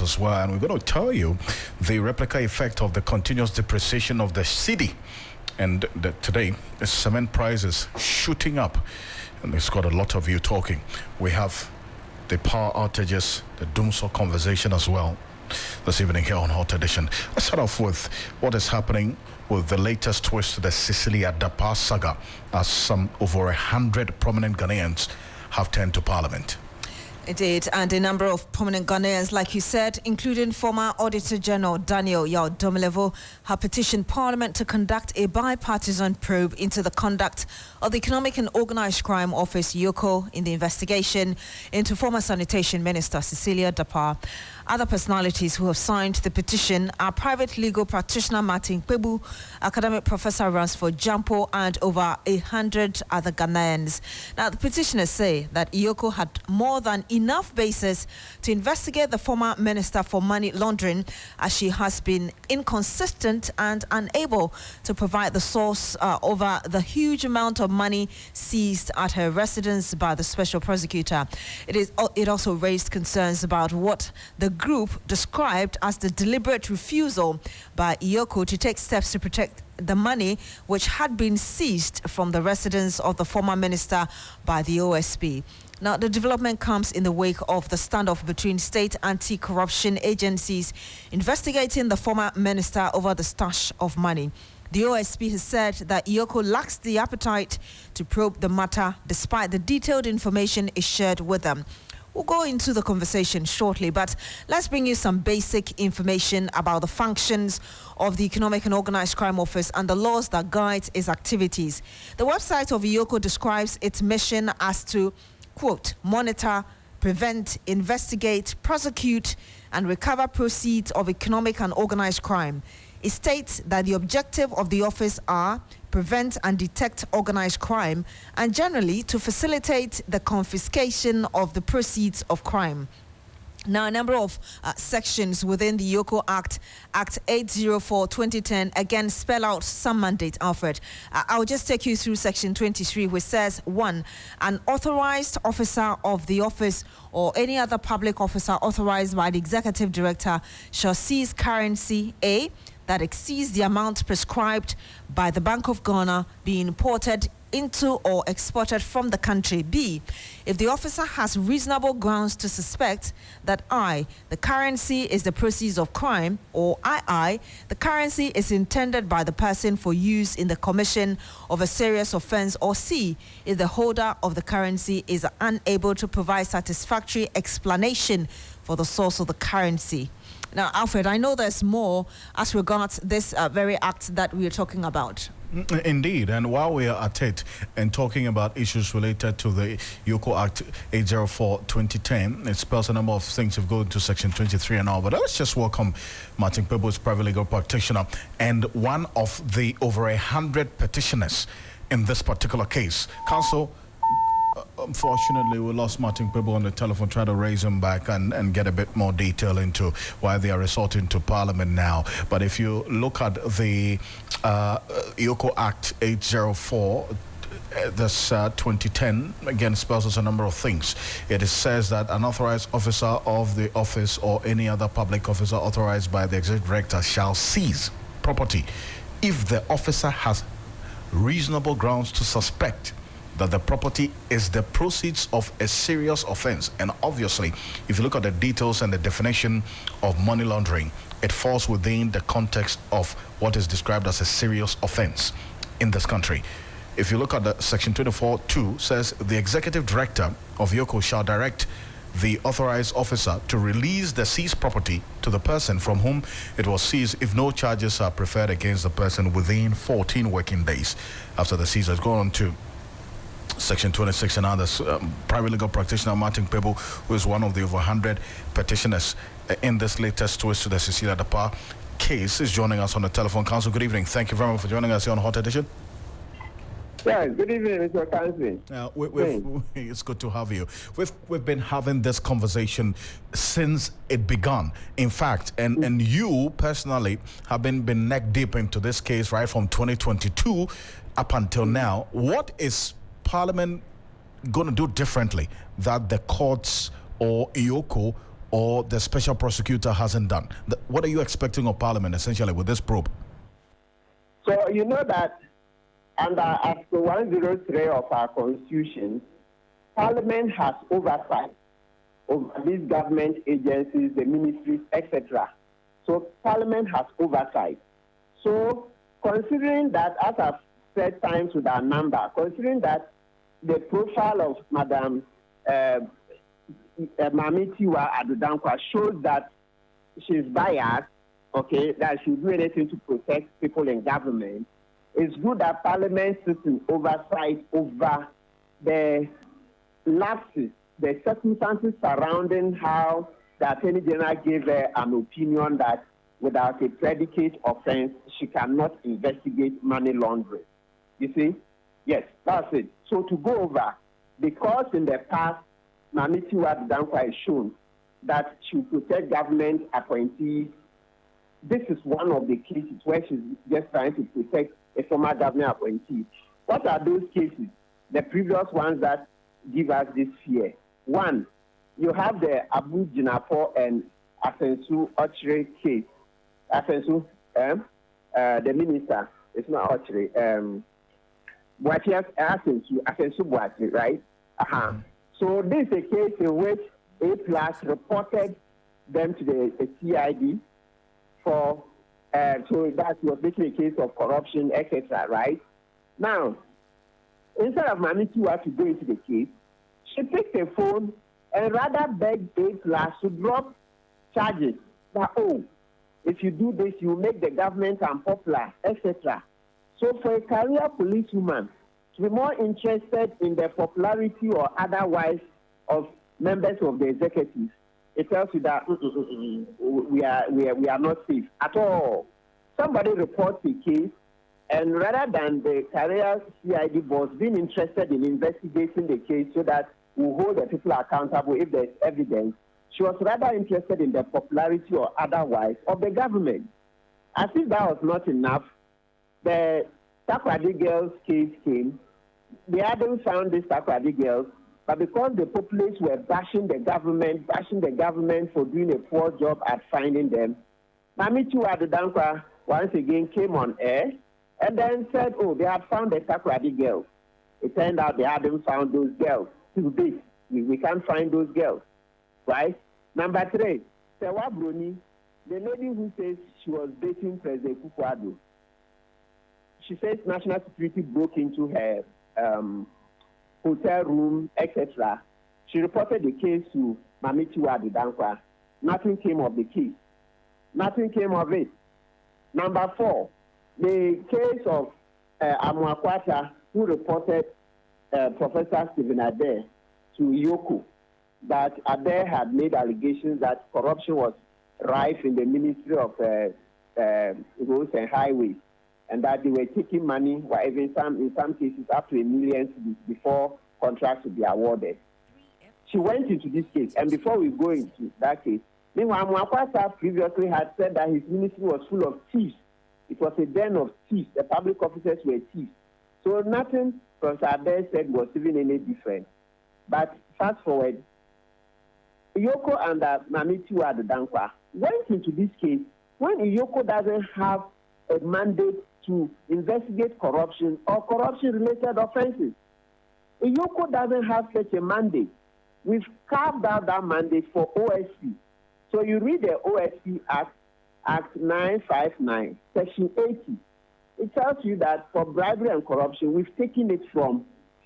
as well. And we're going to tell you the replica effect of the continuous depreciation of the cedi. And today, the cement prices shooting up. And it's got a lot of you talking. We have the power outages, the doomsday conversation as well this evening here on Hot Edition. Let's start off with what is happening with the latest twist to the Cecilia Dapa saga, as some over 100 prominent Ghanaians have turned to Parliament. Indeed, and a number of prominent Ghanaians, like you said, including former Auditor General Daniel Yao Domilevo, have petitioned Parliament to conduct a bipartisan probe into the conduct of the Economic and Organised Crime Office, (EOCO), in the investigation into former Sanitation Minister Cecilia Dapa. Other personalities who have signed the petition are private legal practitioner Martin Kpebu, academic professor Ransford Jampo, and over 100 other Ghanaians. Now, the petitioners say that EOCO had more than enough basis to investigate the former Minister for Money Laundering, as she has been inconsistent and unable to provide the source over the huge amount of money seized at her residence by the Special Prosecutor. It also raised concerns about what the group described as the deliberate refusal by EOCO to take steps to protect the money which had been seized from the residence of the former minister by the OSP. Now, the development comes in the wake of the standoff between state anti-corruption agencies investigating the former minister over the stash of money. The OSP has said that EOCO lacks the appetite to probe the matter despite the detailed information is shared with them. We'll go into the conversation shortly, but let's bring you some basic information about the functions of the Economic and Organised Crime Office and the laws that guide its activities. The website of EOCO describes its mission as to, quote, monitor, prevent, investigate, prosecute, and recover proceeds of economic and organised crime. It states that the objective of the office are prevent and detect organised crime and generally to facilitate the confiscation of the proceeds of crime. Now, a number of sections within the EOCO Act, Act 804-2010, again spell out some mandate, Alfred. I'll just take you through Section 23, which says, 1, an authorized officer of the office or any other public officer authorized by the Executive Director shall seize currency, A, that exceeds the amount prescribed by the Bank of Ghana being imported into or exported from the country. B, if the officer has reasonable grounds to suspect that I, the currency is the proceeds of crime, or II, the currency is intended by the person for use in the commission of a serious offense, or C, if the holder of the currency is unable to provide satisfactory explanation for the source of the currency. Now, Alfred, I know there's more as regards this very act that we are talking about. Indeed, and while we are at it and talking about issues related to the EOCO Act 804-2010, it spells a number of things to go into Section 23 and all, but let's just welcome Martin Kpebu, private legal practitioner, and one of the over 100 petitioners in this particular case. Counsel, unfortunately, we lost Martin Kpebu on the telephone. Try to raise him back and get a bit more detail into why they are resorting to Parliament now. But if you look at the EOCO Act 804, this 2010, again, spells us a number of things. It says that an authorized officer of the office or any other public officer authorized by the Executive Director shall seize property if the officer has reasonable grounds to suspect that the property is the proceeds of a serious offense. And obviously, if you look at the details and the definition of money laundering, it falls within the context of what is described as a serious offense in this country. If you look at the Section 24(2), says the Executive Director of EOCO shall direct the authorized officer to release the seized property to the person from whom it was seized if no charges are preferred against the person within 14 working days after the seizure. Go on to Section 26 and others. Private legal practitioner Martin Kpebu, who is one of the over 100 petitioners in this latest twist to the Cecilia Dapa case, is joining us on the telephone. Counsel, good evening. Thank you very much for joining us here on Hot Edition. Yeah, good evening, Mr. Ocansey. It's good to have you. We've been having this conversation since it began. In fact, and you personally have been neck deep into this case right from 2022 up until now. What is Parliament going to do differently that the courts or EOCO or the special prosecutor hasn't done? What are you expecting of Parliament, essentially, with this probe? So you know that under Article 103 of our Constitution, Parliament has oversight over these government agencies, the ministries, etc. So Parliament has oversight. So considering that, as I've said times with our number, considering that the profile of Madam Mamitiwa Adudankwa shows that she's biased, okay, that she'll do anything to protect people in government, it's good that Parliament sits in oversight over the lapses, the circumstances surrounding how the Attorney General gave her an opinion that without a predicate offense, she cannot investigate money laundering. You see? Yes, that's it. So to go over, because in the past, Mamitiwa Adudankwa has shown that she will protect government appointees. This is one of the cases where she's just trying to protect a former government appointee. What are those cases? The previous ones that give us this fear. One, you have the Abu Jinapo and Asensu Ochre case. Asensu, the minister, it's not Ochre, Boachias Asensu Boachi, right? So this is a case in which A+ reported them to the CID for, so that was basically a case of corruption, etc., right? Now, instead of Mamitiwa to go into the case, she picked a phone and rather begged A+ to drop charges that, oh, if you do this, you make the government unpopular, etc. So for a career policewoman to be more interested in the popularity or otherwise of members of the executive, it tells you that we are not safe at all. Somebody reports a case, and rather than the career CID boss being interested in investigating the case so that we hold the people accountable if there's evidence, she was rather interested in the popularity or otherwise of the government. As if that was not enough, the Takoradi girls case came. They hadn't found these Takoradi girls, but because the populace were bashing the government for doing a poor job at finding them, Mamitiwa Adudankwa once again came on air and then said, oh, they had found the Takoradi girls. It turned out they hadn't found those girls. To this, we can't find those girls, right? Number 3, Sewa Bruni, the lady who says she was dating President Kufuor. She says national security broke into her hotel room, etc. She reported the case to Mamitiwa Adudankwa. Nothing came of the case. Nothing came of it. Number 4, the case of Amuakwata, who reported Professor Stephen Adair to Yoko, that Adair had made allegations that corruption was rife in the Ministry of Roads and Highways, and that they were taking money, or even in some cases up to $1 million before contracts would be awarded. She went into this case, and before we go into that case, meanwhile, Amuakwata previously had said that his ministry was full of thieves. It was a den of thieves. The public officers were thieves. So nothing Professor Adair said was even any different. But fast forward, Iyoko and Mamitiwa Adudankwa went into this case when Iyoko doesn't have a mandate to investigate corruption or corruption-related offenses. Iyoko doesn't have such a mandate. We've carved out that mandate for OSC. So you read the OSC Act, Act 959, Section 80. It tells you that for bribery and corruption, we've taken it from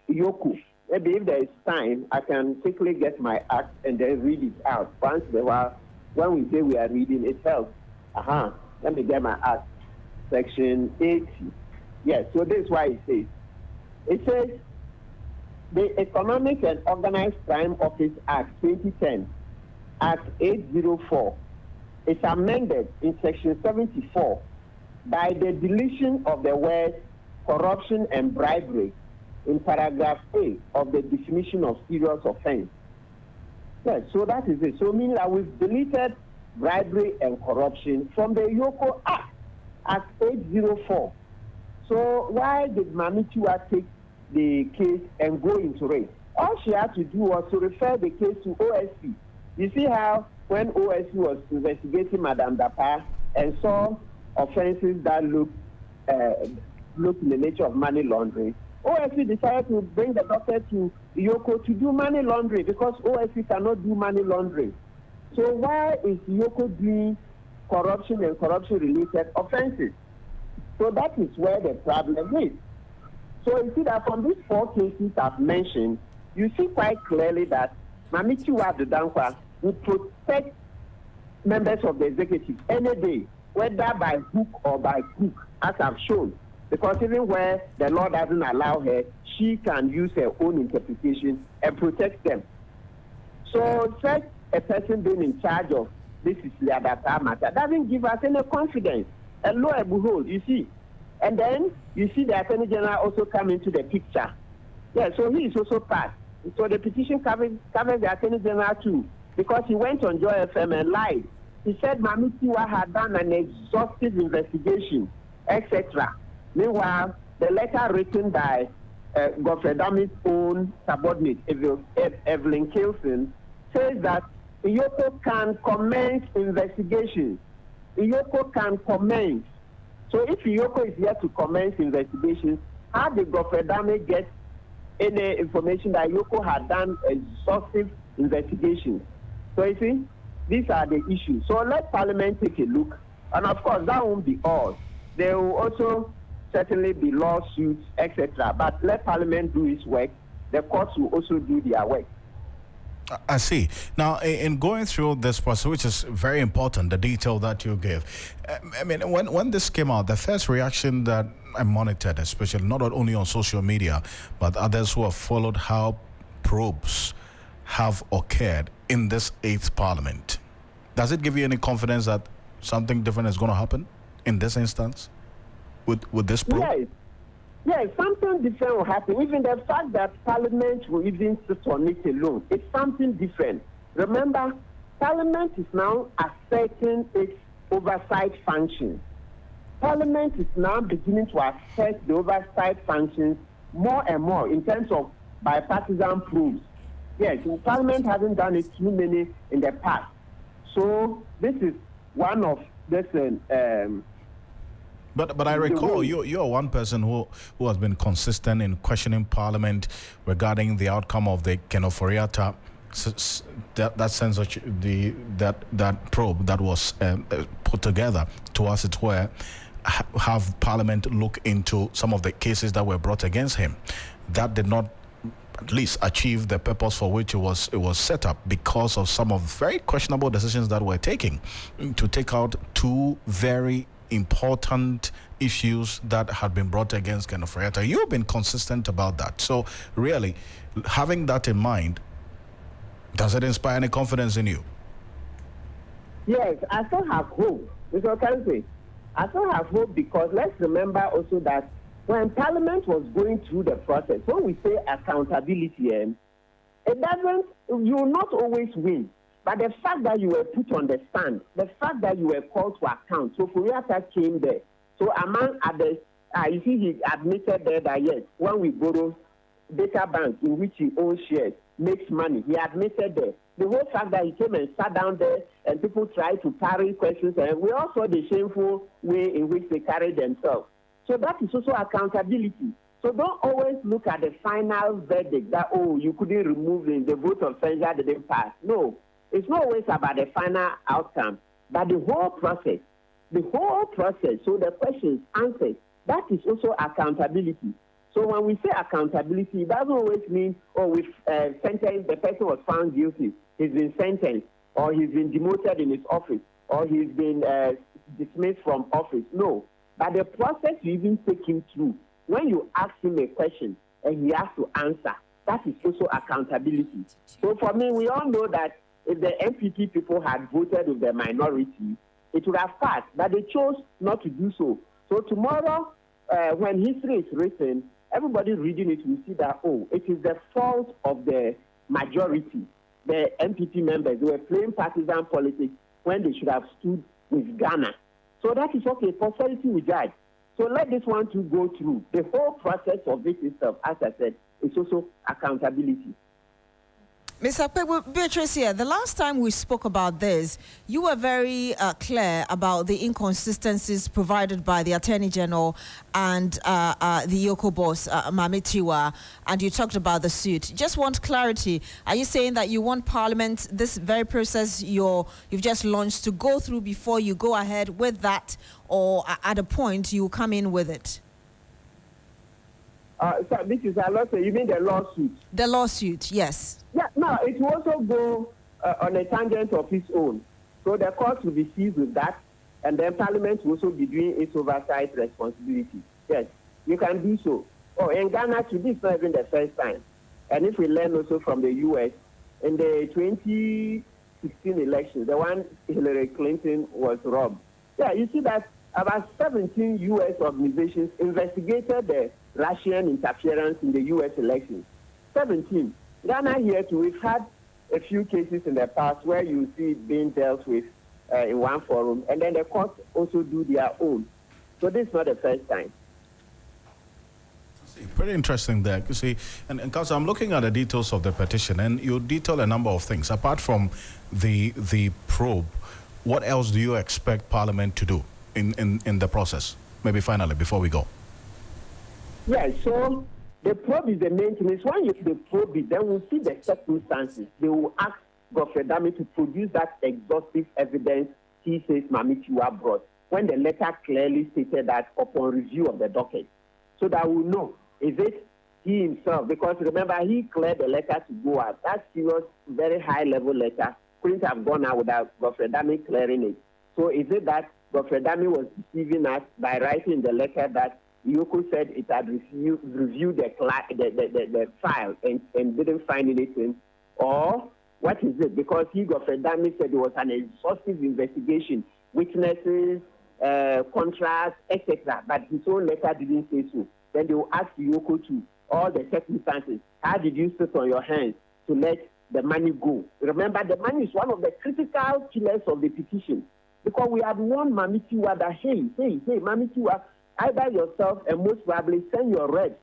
Iyoko. Maybe if there is time, I can quickly get my act and then read it out. Once in a while, when we say we are reading, it helps. Let me get my act. Section 80. Yes, so this is why it says, the Economic and Organized Crime Office Act 2010, Act 804, is amended in Section 74 by the deletion of the words corruption and bribery in paragraph A of the definition of serious offense. Yes, so that is it. So meaning that we've deleted bribery and corruption from the Yoko Act, Act 804. So why did Mamitiwa take the case and go into it? All she had to do was to refer the case to OSC. You see how when OSC was investigating Madame Dapa and saw offenses that look in the nature of money laundering, OSC decided to bring the doctor to Yoko to do money laundering because OSC cannot do money laundering. So why is Yoko doing corruption and corruption-related offenses? So that is where the problem is. So you see that from these 4 cases I've mentioned, you see quite clearly that Mamichi Wabdudankwa will protect members of the executive any day, whether by hook or by crook, as I've shown. Because even where the law doesn't allow her, she can use her own interpretation and protect them. So such a person being in charge of this is Liadata matter doesn't give us any confidence. And lo and behold, you see. And then you see the Attorney General also come into the picture. Yeah, so he is also part. So the petition covers the Attorney General too, because he went on Joy FM and lied. He said Mamitiwa had done an exhaustive investigation, etc. Meanwhile, the letter written by Godfrey Dami's own subordinate, Evelyn Kilson, says that Iyoko can commence investigations. Iyoko can commence. So if Iyoko is here to commence investigations, how did Godfrey Dami get any information that Iyoko had done exhaustive investigations? So you see, these are the issues. So let Parliament take a look. And of course, that won't be all. There will also certainly be lawsuits, etc. But let Parliament do its work. The courts will also do their work. I see. Now, in going through this process, which is very important, the detail that you gave, I mean, when this came out, the first reaction that I monitored, especially not only on social media, but others who have followed how probes have occurred in this 8th Parliament, does it give you any confidence that something different is going to happen in this instance with this probe? Yes, something different will happen. Even the fact that Parliament will even sit on it alone, it's something different. Remember, Parliament is now asserting its oversight functions. Parliament is now beginning to assess the oversight functions more and more in terms of bipartisan probes. Yes, Parliament hasn't done it too many in the past. So this is one of this. But I recall you are one person who has been consistent in questioning Parliament regarding the outcome of the Kenoforiata that censorship, that probe that was put together to, as it were, have Parliament look into some of the cases that were brought against him. That did not at least achieve the purpose for which it was set up, because of some of very questionable decisions that were taken to take out 2 very important issues that had been brought against Kenneth Friata. You've been consistent about that. So really, having that in mind, does it inspire any confidence in you? Yes, I still have hope. Mr. Ocansey, I still have hope because let's remember also that when Parliament was going through the process, when we say accountability, it doesn't, you will not always win. But the fact that you were put on the stand, the fact that you were called to account, so Furiata came there. So among others, you see, he admitted there that yes, when we borrow data bank in which he owns shares, makes money. He admitted there. The whole fact that he came and sat down there and people tried to parry questions, and we all saw the shameful way in which they carried themselves. So that is also accountability. So don't always look at the final verdict that, oh, you couldn't remove the vote of censure didn't pass. No. It's not always about the final outcome, but the whole process. The whole process, so the questions, answers, that is also accountability. So when we say accountability, it doesn't always mean, oh, we've sentenced, the person was found guilty, he's been sentenced, or he's been demoted in his office, or he's been dismissed from office. No. But the process you even take him through, when you ask him a question and he has to answer, that is also accountability. So for me, we all know that if the MPP people had voted with the minority, it would have passed, but they chose not to do so. So tomorrow, when history is written, everybody reading it will see that, oh, it is the fault of the majority, the MPP members. They were playing partisan politics when they should have stood with Ghana. So that is okay, posterity will judge. So let this one to go through. The whole process of this itself, as I said, is also accountability. Mr. Beatrice here, the last time we spoke about this, you were very clear about the inconsistencies provided by the Attorney General and the Yoko boss, Mamitiwa, and you talked about the suit. Just want clarity. Are you saying that you want Parliament, this very process you've just launched, to go through before you go ahead with that, or at a point you will come in with it? So this is a lawsuit. You mean the lawsuit? The lawsuit, yes. Yeah, no, it will also go on a tangent of its own. So the court will be seized with that, and then Parliament will also be doing its oversight responsibility. Yes, you can do so. Oh, in Ghana, this is not even the first time. And if we learn also from the U.S., in the 2016 election, the one Hillary Clinton was robbed. Yeah, you see that about 17 U.S. organizations investigated the Russian interference in the U.S. elections. 17. Ghana here too, we've had a few cases in the past where you see it being dealt with in one forum, and then the courts also do their own. So this is not the first time. Pretty interesting there. You see, and because I'm looking at the details of the petition, and you detail a number of things. Apart from the probe, what else do you expect Parliament to do in the process? Maybe finally, before we go. Yeah, so the probe is the main thing. It's when the probe is, then we'll see the circumstances. They will ask Godfrey Dami to produce that exhaustive evidence he says Mamitiwa brought, when the letter clearly stated that upon review of the docket, so that we'll know, is it he himself? Because remember, he cleared the letter to go out. That serious, very high-level letter couldn't have gone out without Godfrey Dami clearing it. So is it that Godfrey Dami was deceiving us by writing the letter that Yoko said it had reviewed the file and didn't find anything? Or what is it? Because Godfrey Dami said it was an exhaustive investigation, witnesses, contracts, etc. But his own letter didn't say so. Then they will ask Yoko to all the circumstances. How did you sit on your hands to let the money go? Remember, the money is one of the critical pillars of the petition. Because we had warned Mamitiwa that, hey, Mamitiwa, either yourself and most probably send your reps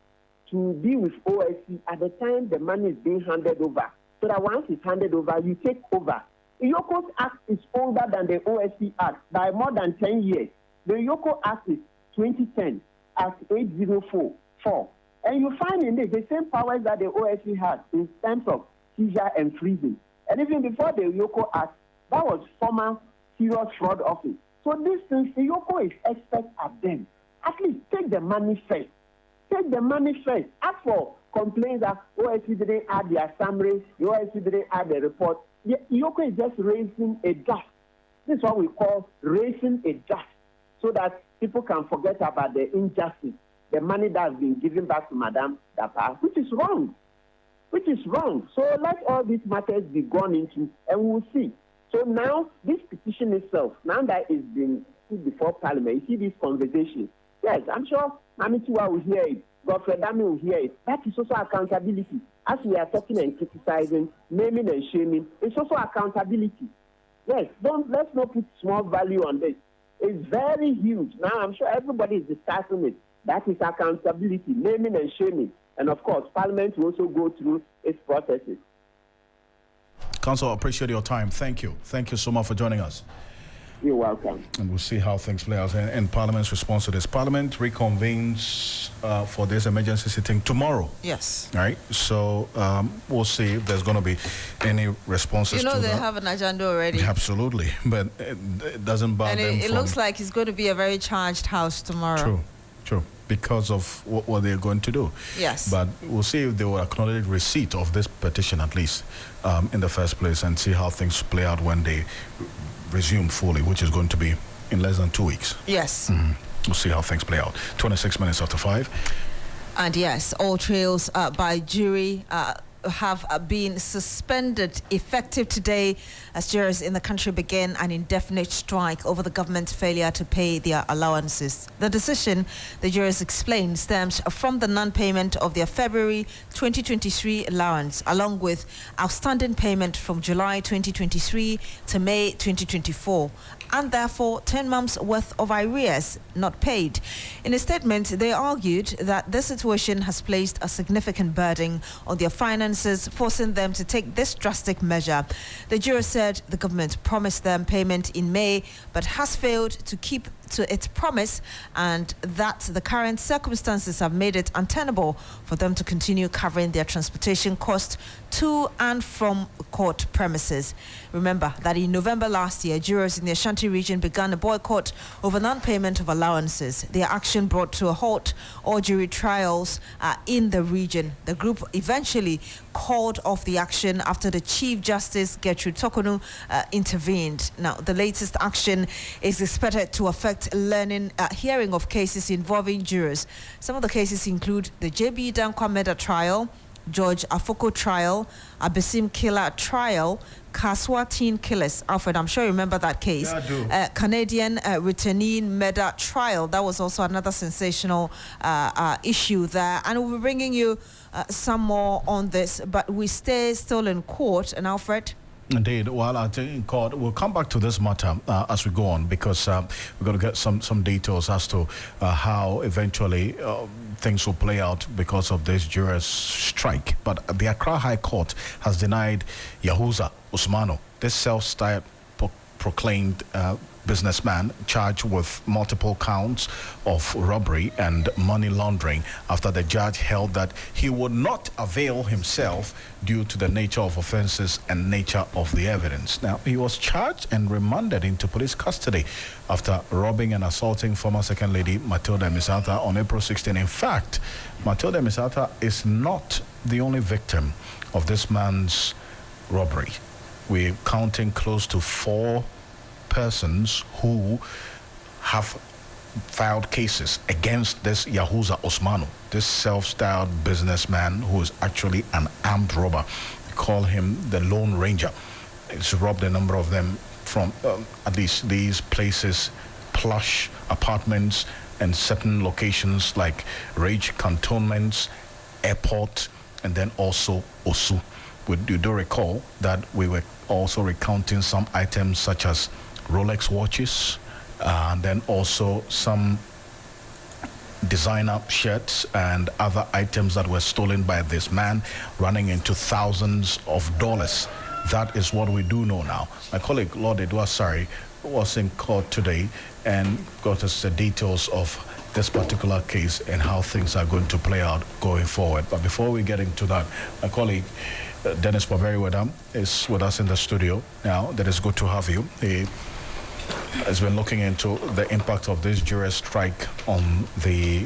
to be with OSC at the time the money is being handed over. So that once it's handed over, you take over. The Yoko's Act is older than the OSC Act by more than 10 years. The Yoko Act is 2010, Act 8044. And you find in it the same powers that the OSC has in terms of seizure and freezing. And even before the Yoko Act, that was former serious fraud office. So these things, the Yoko is expert at them. At least take the money first. Take the money first. Ask for complaints that OSC didn't add their summary, the OSC didn't add the report. Yoko is just raising a dust. This is what we call raising a dust, so that people can forget about the injustice, the money that has been given back to Madame Dapa, which is wrong. So let all these matters be gone into, and we'll see. So now, this petition itself, now that it's been put before Parliament, you see this conversation. Yes, I'm sure Mamitiwa will hear it, Godfrey Dami will hear it. That is also accountability. As we are talking and criticizing, naming and shaming, it's also accountability. Yes, let's not put small value on this. It's very huge. Now, I'm sure everybody is discussing it. That is accountability, naming and shaming. And of course, Parliament will also go through its processes. Council, I appreciate your time. Thank you. Thank you so much for joining us. You're welcome. And we'll see how things play out and Parliament's response to this. Parliament reconvenes for this emergency sitting tomorrow. Yes. All right. So we'll see if there's going to be any responses to that. They have an agenda already. Absolutely. But it doesn't bother them. It looks like it's going to be a very charged house tomorrow. True. Because of what they're going to do. Yes. But we'll see if they will acknowledge receipt of this petition at least in the first place, and see how things play out when they resume fully, which is going to be in less than 2 weeks. Yes. We'll see how things play out. 26 minutes after 5. And yes, all trials by jury have been suspended effective today as jurors in the country begin an indefinite strike over the government's failure to pay their allowances. The decision, the jurors explained, stems from the non-payment of their February 2023 allowance, along with outstanding payment from July 2023 to May 2024, and therefore 10 months worth of arrears not paid. In a statement, they argued that this situation has placed a significant burden on their finances, forcing them to take this drastic measure. The jurors said the government promised them payment in May, but has failed to keep to its promise, and that the current circumstances have made it untenable for them to continue covering their transportation costs to and from court premises. Remember that in November last year, jurors in the Ashanti region began a boycott over non-payment of allowances. Their action brought to a halt all jury trials in the region. The group eventually called off the action after the Chief Justice Gertrude Tokonu intervened. Now, the latest action is expected to affect hearing of cases involving jurors. Some of the cases include the J.B. Dankwa Meda trial, George Afoko trial, Abesim Killer trial, Kaswa teen killers. Alfred, I'm sure you remember that case. Yeah, I do. Canadian returnee Meda trial. That was also another sensational issue there. And we'll be bringing you some more on this, but we stay still in court. And Alfred? Indeed. While I'm in court, we'll come back to this matter as we go on, because we're going to get some details as to how eventually things will play out because of this jurors' strike. But the Accra High Court has denied Yahuza Usmano, this self-styled proclaimed businessman charged with multiple counts of robbery and money laundering after the judge held that he would not avail himself due to the nature of offenses and nature of the evidence. Now, he was charged and remanded into police custody after robbing and assaulting former Second Lady Matilda Misata on April 16. In fact, Matilda Misata is not the only victim of this man's robbery. We're counting close to 4 persons who have filed cases against this Yahuza Osmano, this self-styled businessman who is actually an armed robber. We call him the Lone Ranger. He's robbed a number of them from at least these places, plush apartments and certain locations like Rage Cantonments, Airport, and then also Osu. You do recall that we were also recounting some items such as Rolex watches, and then also some designer shirts and other items that were stolen by this man, running into thousands of dollars. That is what we do know now. My colleague Lord Edwasari was in court today and got us the details of this particular case and how things are going to play out going forward. But before we get into that, my colleague Dennis Paberiwedam is with us in the studio now. That is good to have you. He has been looking into the impact of this jury strike on the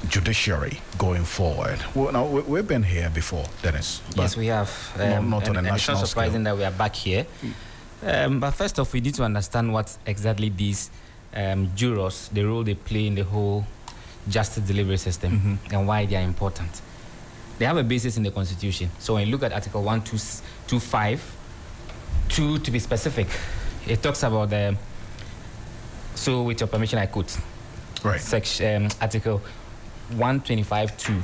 judiciary going forward. Well, now, we've been here before, Dennis. Yes, we have. Not on a national it's not surprising scale that we are back here. But first off, we need to understand what exactly these jurors, the role they play in the whole justice delivery system, and why they are important. They have a basis in the Constitution. So when you look at Article 1225, 2 to be specific, it talks about the. So with your permission, I quote. Right. Section Article 125(2).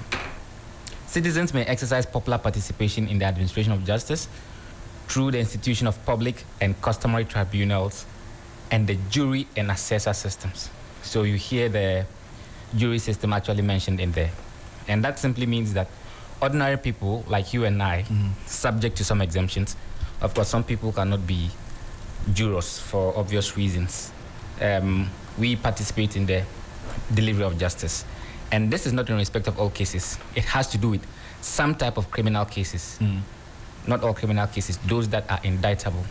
Citizens may exercise popular participation in the administration of justice through the institution of public and customary tribunals and the jury and assessor systems. So you hear the jury system actually mentioned in there. And that simply means that ordinary people like you and I, subject to some exemptions, of course, some people cannot be jurors for obvious reasons. We participate in the delivery of justice. And this is not in respect of all cases. It has to do with some type of criminal cases. Not all criminal cases, those that are indictable.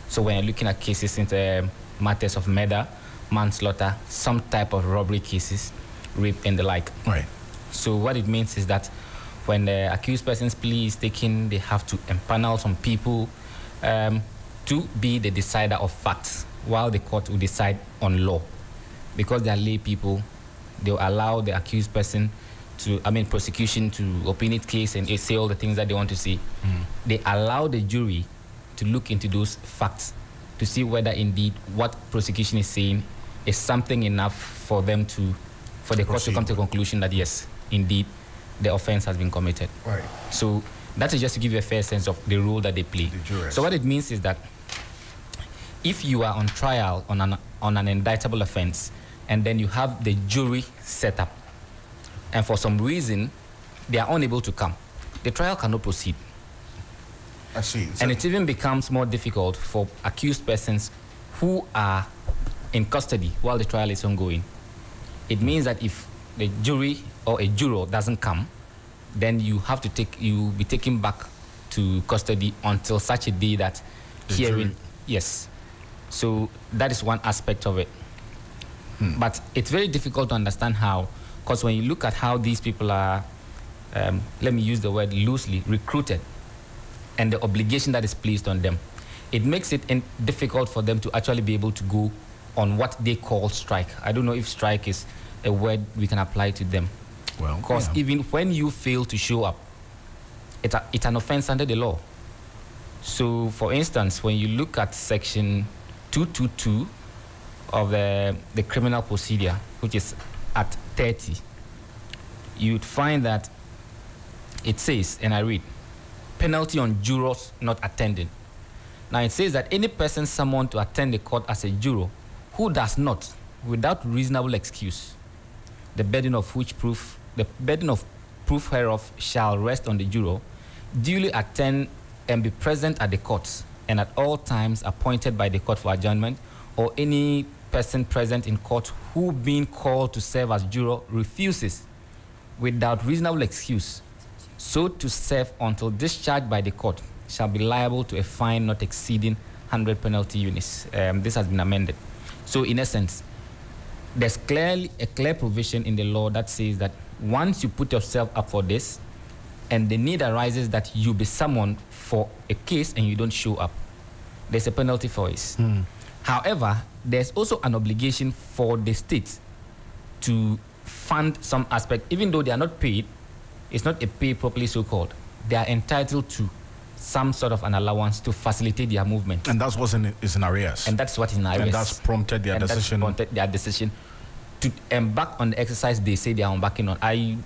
So when you're looking at cases in the matters of murder, manslaughter, some type of robbery cases, rape and the like. Right. So what it means is that when the accused person's plea is taken, they have to empanel some people to be the decider of facts, while the court will decide on law. Because they are lay people, they will allow the accused person to, prosecution to open its case and say all the things that they want to say. They allow the jury to look into those facts to see whether indeed what prosecution is saying is something enough for them to, for the court to come to a conclusion that yes, indeed, the offense has been committed. Right. So that is just to give you a fair sense of the role that they play. So what it means is that if you are on trial on an on an indictable offense, and then you have the jury set up, and for some reason they are unable to come, the trial cannot proceed. I see. And it even becomes more difficult for accused persons who are in custody while the trial is ongoing. It means that if the jury or a juror doesn't come, then you be taken back to custody until such a day that The hearing. jury. Yes. So that is one aspect of it. But it's very difficult to understand how, because when you look at how these people are, let me use the word loosely, recruited, and the obligation that is placed on them, it makes it difficult for them to actually be able to go on what they call strike. I don't know if strike is a word we can apply to them. Well, Because even when you fail to show up, it's an offense under the law. So, for instance, when you look at section 222 of the criminal procedure, which is at 30, you'd find that it says, and I read, penalty on jurors not attending. Now it says that any person summoned to attend the court as a juror who does not, without reasonable excuse, the burden of proof hereof shall rest on the juror, duly attend and be present at the courts and at all times appointed by the court for adjournment, or any person present in court who, being called to serve as juror, refuses without reasonable excuse so to serve until discharged by the court, shall be liable to a fine not exceeding 100 penalty units. This has been amended. So in essence, there's clearly a clear provision in the law that says that once you put yourself up for this and the need arises that you be summoned for a case and you don't show up, there's a penalty for it. However, there's also an obligation for the state to fund some aspect, even though they are not paid. It's not a pay properly so-called. They are entitled to some sort of an allowance to facilitate their movement. And that's what is in arrears. And that's what is in arrears. And that's prompted their decision. That's prompted their decision to embark on the exercise they say they are embarking on. I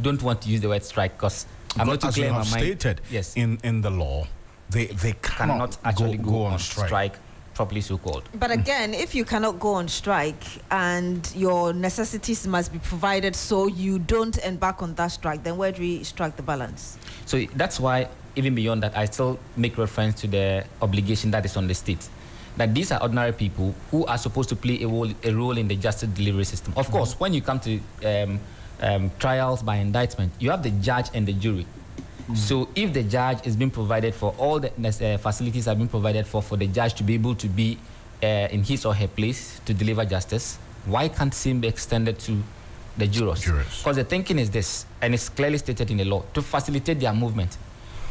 don't want to use the word strike because I'm not too clear in my mind. Stated yes. in the law, they cannot actually go on strike. Properly so-called. But again, if you cannot go on strike and your necessities must be provided so you don't embark on that strike, then where do we strike the balance? So that's why, even beyond that, I still make reference to the obligation that is on the state. That these are ordinary people who are supposed to play a role in the justice delivery system. Of course, when you come to trials by indictment, you have the judge and the jury. So if the judge is being provided for, all the facilities are being provided for the judge to be able to be in his or her place to deliver justice, why can't same be extended to the jurors? Because the thinking is this, and it's clearly stated in the law, to facilitate their movement.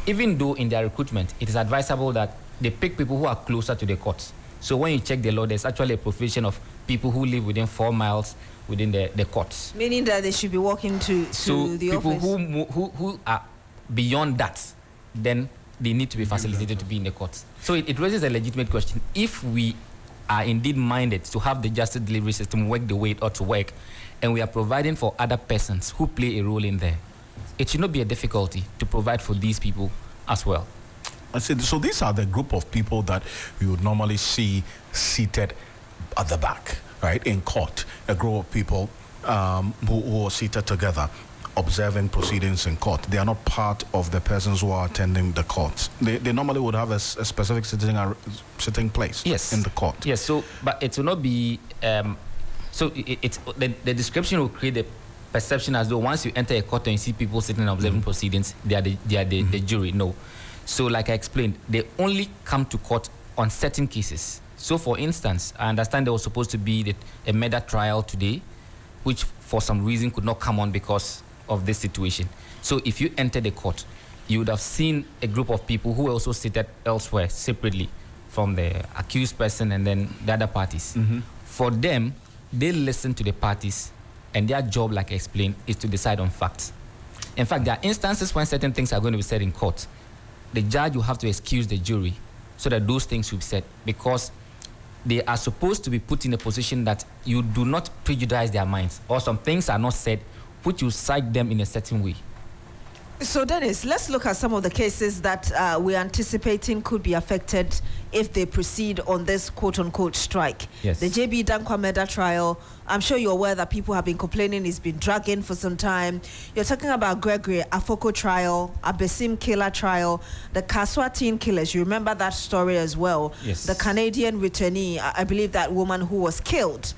Even though in their recruitment, it is advisable that they pick people who are closer to the courts. So when you check the law, there's actually a provision of people who live within 4 miles within the courts. Meaning that they should be walking to the office. So people who are beyond that, then they need to be facilitated to be in the courts. So it raises a legitimate question. If we are indeed minded to have the justice delivery system work the way it ought to work, and we are providing for other persons who play a role in there, it should not be a difficulty to provide for these people as well. I said, so these are the group of people that we would normally see seated at the back, right, in court. A group of people who are seated together, observing proceedings in court. They are not part of the persons who are attending the courts. They normally would have a specific sitting place in the court. Yes, so, but it will not be, the description will create the perception as though once you enter a court and you see people sitting and observing proceedings, they are the jury. No. So like I explained, they only come to court on certain cases. So for instance, I understand there was supposed to be a murder trial today, which for some reason could not come on because of this situation. So if you enter the court, you would have seen a group of people who were also seated elsewhere separately from the accused person and then the other parties. For them, they listen to the parties, and their job, like I explained, is to decide on facts. In fact, there are instances when certain things are going to be said in court. The judge will have to excuse the jury so that those things will be said, because they are supposed to be put in a position that you do not prejudice their minds, or some things are not said which will cite them in a certain way. So, Dennis, let's look at some of the cases that we're anticipating could be affected if they proceed on this quote-unquote strike. Yes. The JB Dankwa Meda trial, I'm sure you're aware that people have been complaining it's been dragging for some time. You're talking about Gregory Afoko trial, Abesim Killer trial, the Kaswa teen killers. You remember that story as well? Yes. The Canadian returnee, I believe that woman who was killed.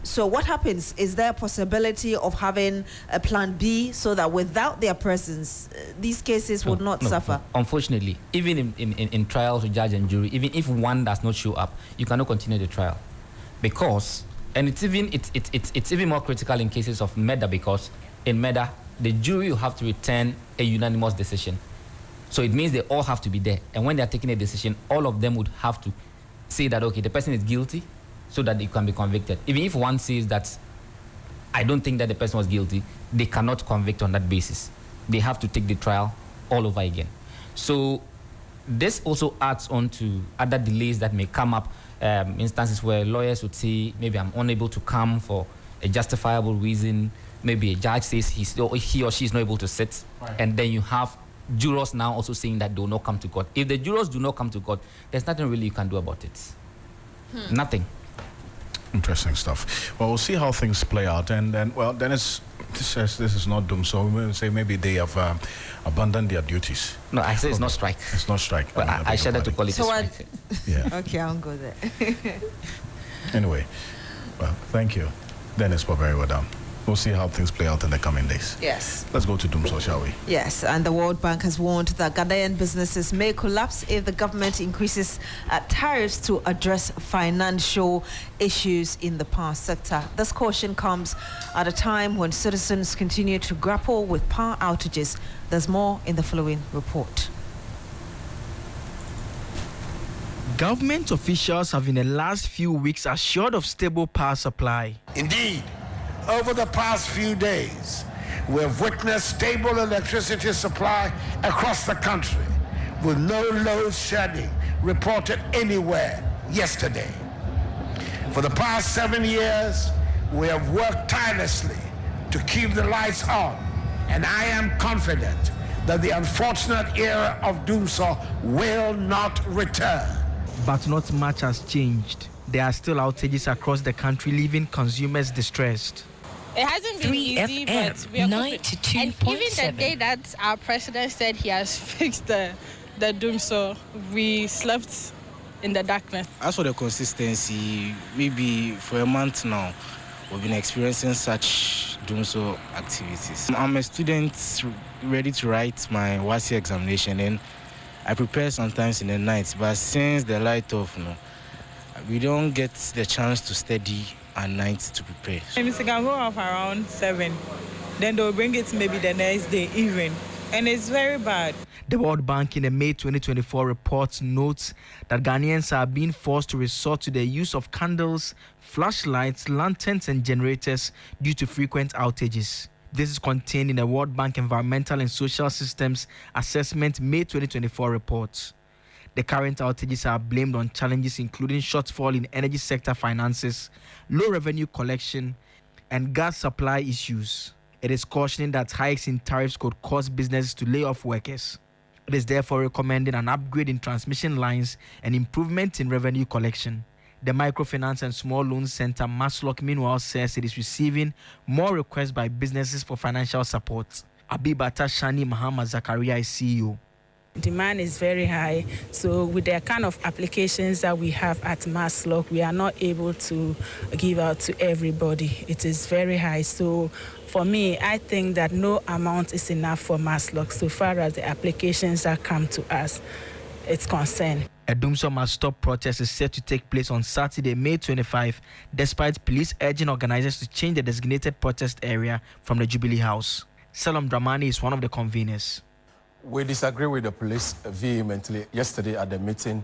So what happens? Is there a possibility of having a plan B so that without their presence, these cases would not suffer? No. Unfortunately, even in trials with judge and jury, even if one does not show up, you cannot continue the trial. Because, and it's even more critical in cases of murder, because in murder, the jury will have to return a unanimous decision. So it means they all have to be there. And when they are taking a decision, all of them would have to say that, okay, the person is guilty, so that they can be convicted. Even if one says that, I don't think that the person was guilty, they cannot convict on that basis. They have to take the trial all over again. So this also adds on to other delays that may come up, instances where lawyers would say, maybe I'm unable to come for a justifiable reason. Maybe a judge says he or she is not able to sit. Right. And then you have jurors now also saying that they will not come to court. If the jurors do not come to court, there's nothing really you can do about it. Nothing. Interesting stuff. Well, we'll see how things play out. And then, well, Dennis says this is not doom, so we will say maybe they have abandoned their duties. No, I say it's not strike. It's not strike. Well, I shudder to call it a strike. Yeah. Okay, I'll go there. Anyway, well, thank you, Dennis, for very well done. We'll see how things play out in the coming days. Yes. Let's go to Doomsday, shall we? Yes, and the World Bank has warned that Ghanaian businesses may collapse if the government increases tariffs to address financial issues in the power sector. This caution comes at a time when citizens continue to grapple with power outages. There's more in the following report. Government officials have in the last few weeks assured of stable power supply. Indeed, over the past few days, we have witnessed stable electricity supply across the country, with no load shedding reported anywhere yesterday. For the past 7 years, we have worked tirelessly to keep the lights on, and I am confident that the unfortunate era of doomsday will not return. But not much has changed. There are still outages across the country, leaving consumers distressed. It hasn't been easy, but we are 92.7. And even the day that our president said he has fixed the doomsday, we slept in the darkness. As for the consistency, maybe for a month now, we've been experiencing such doomsday activities. I'm a student ready to write my WASI examination, and I prepare sometimes in the night, but since the light off, we don't get the chance to study at night to prepare. It can go off around 7, then they'll bring it maybe the next day even, and it's very bad. The World Bank in a May 2024 report notes that Ghanaians are being forced to resort to the use of candles, flashlights, lanterns and generators due to frequent outages. This is contained in the World Bank Environmental and Social Systems Assessment May 2024 report. The current outages are blamed on challenges including shortfall in energy sector finances, low revenue collection, and gas supply issues. It is cautioning that hikes in tariffs could cause businesses to lay off workers. It is therefore recommending an upgrade in transmission lines and improvement in revenue collection. The Microfinance and Small Loans Center, Maslock, meanwhile, says it is receiving more requests by businesses for financial support. Abibata Shani Mahama Zakaria is CEO. Demand is very high, so with the kind of applications that we have at Maslock, we are not able to give out to everybody. It is very high, so for me, I think that no amount is enough for Maslock so far as the applications that come to us it's concerned. A doomsday must stop protest is set to take place on Saturday, May 25, despite police urging organizers to change the designated protest area from the Jubilee House. Salam Dramani is one of the conveners. We disagree with the police vehemently. Yesterday at the meeting,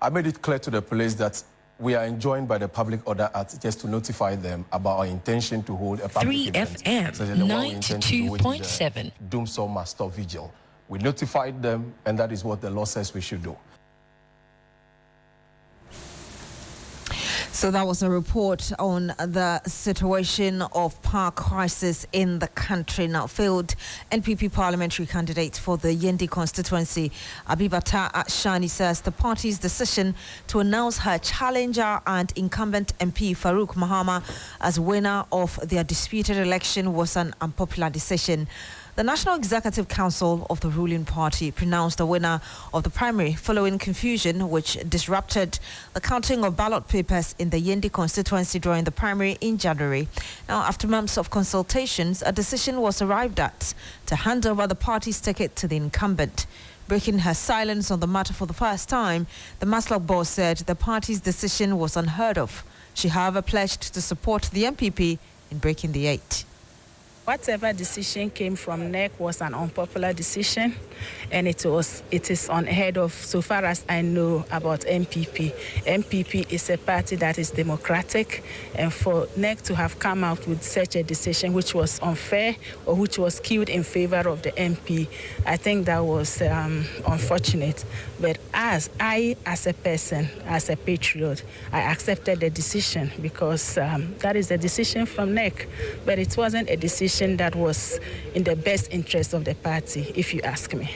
I made it clear to the police that we are enjoined by the Public Order Act just to notify them about our intention to hold a public 3FM 92.7. Doomsday must stop vigil. We notified them, and that is what the law says we should do. So that was a report on the situation of power crisis in the country. Now, failed NPP parliamentary candidate for the Yendi constituency, Abibata Shani, says the party's decision to announce her challenger and incumbent MP Farouk Mahama as winner of their disputed election was an unpopular decision. The National Executive Council of the ruling party pronounced the winner of the primary following confusion which disrupted the counting of ballot papers in the Yendi constituency during the primary in January. Now, after months of consultations, a decision was arrived at to hand over the party's ticket to the incumbent. Breaking her silence on the matter for the first time, the Maslok boss said the party's decision was unheard of. She, however, pledged to support the MPP in breaking the 8. Whatever decision came from NEC was an unpopular decision, and it is unheard of so far as I know about MPP. MPP is a party that is democratic, and for NEC to have come out with such a decision which was unfair or which was skewed in favor of the MP, I think that was unfortunate. But as a person, as a patriot, I accepted the decision because that is a decision from NEC, but it wasn't a decision that was in the best interest of the party, if you ask me.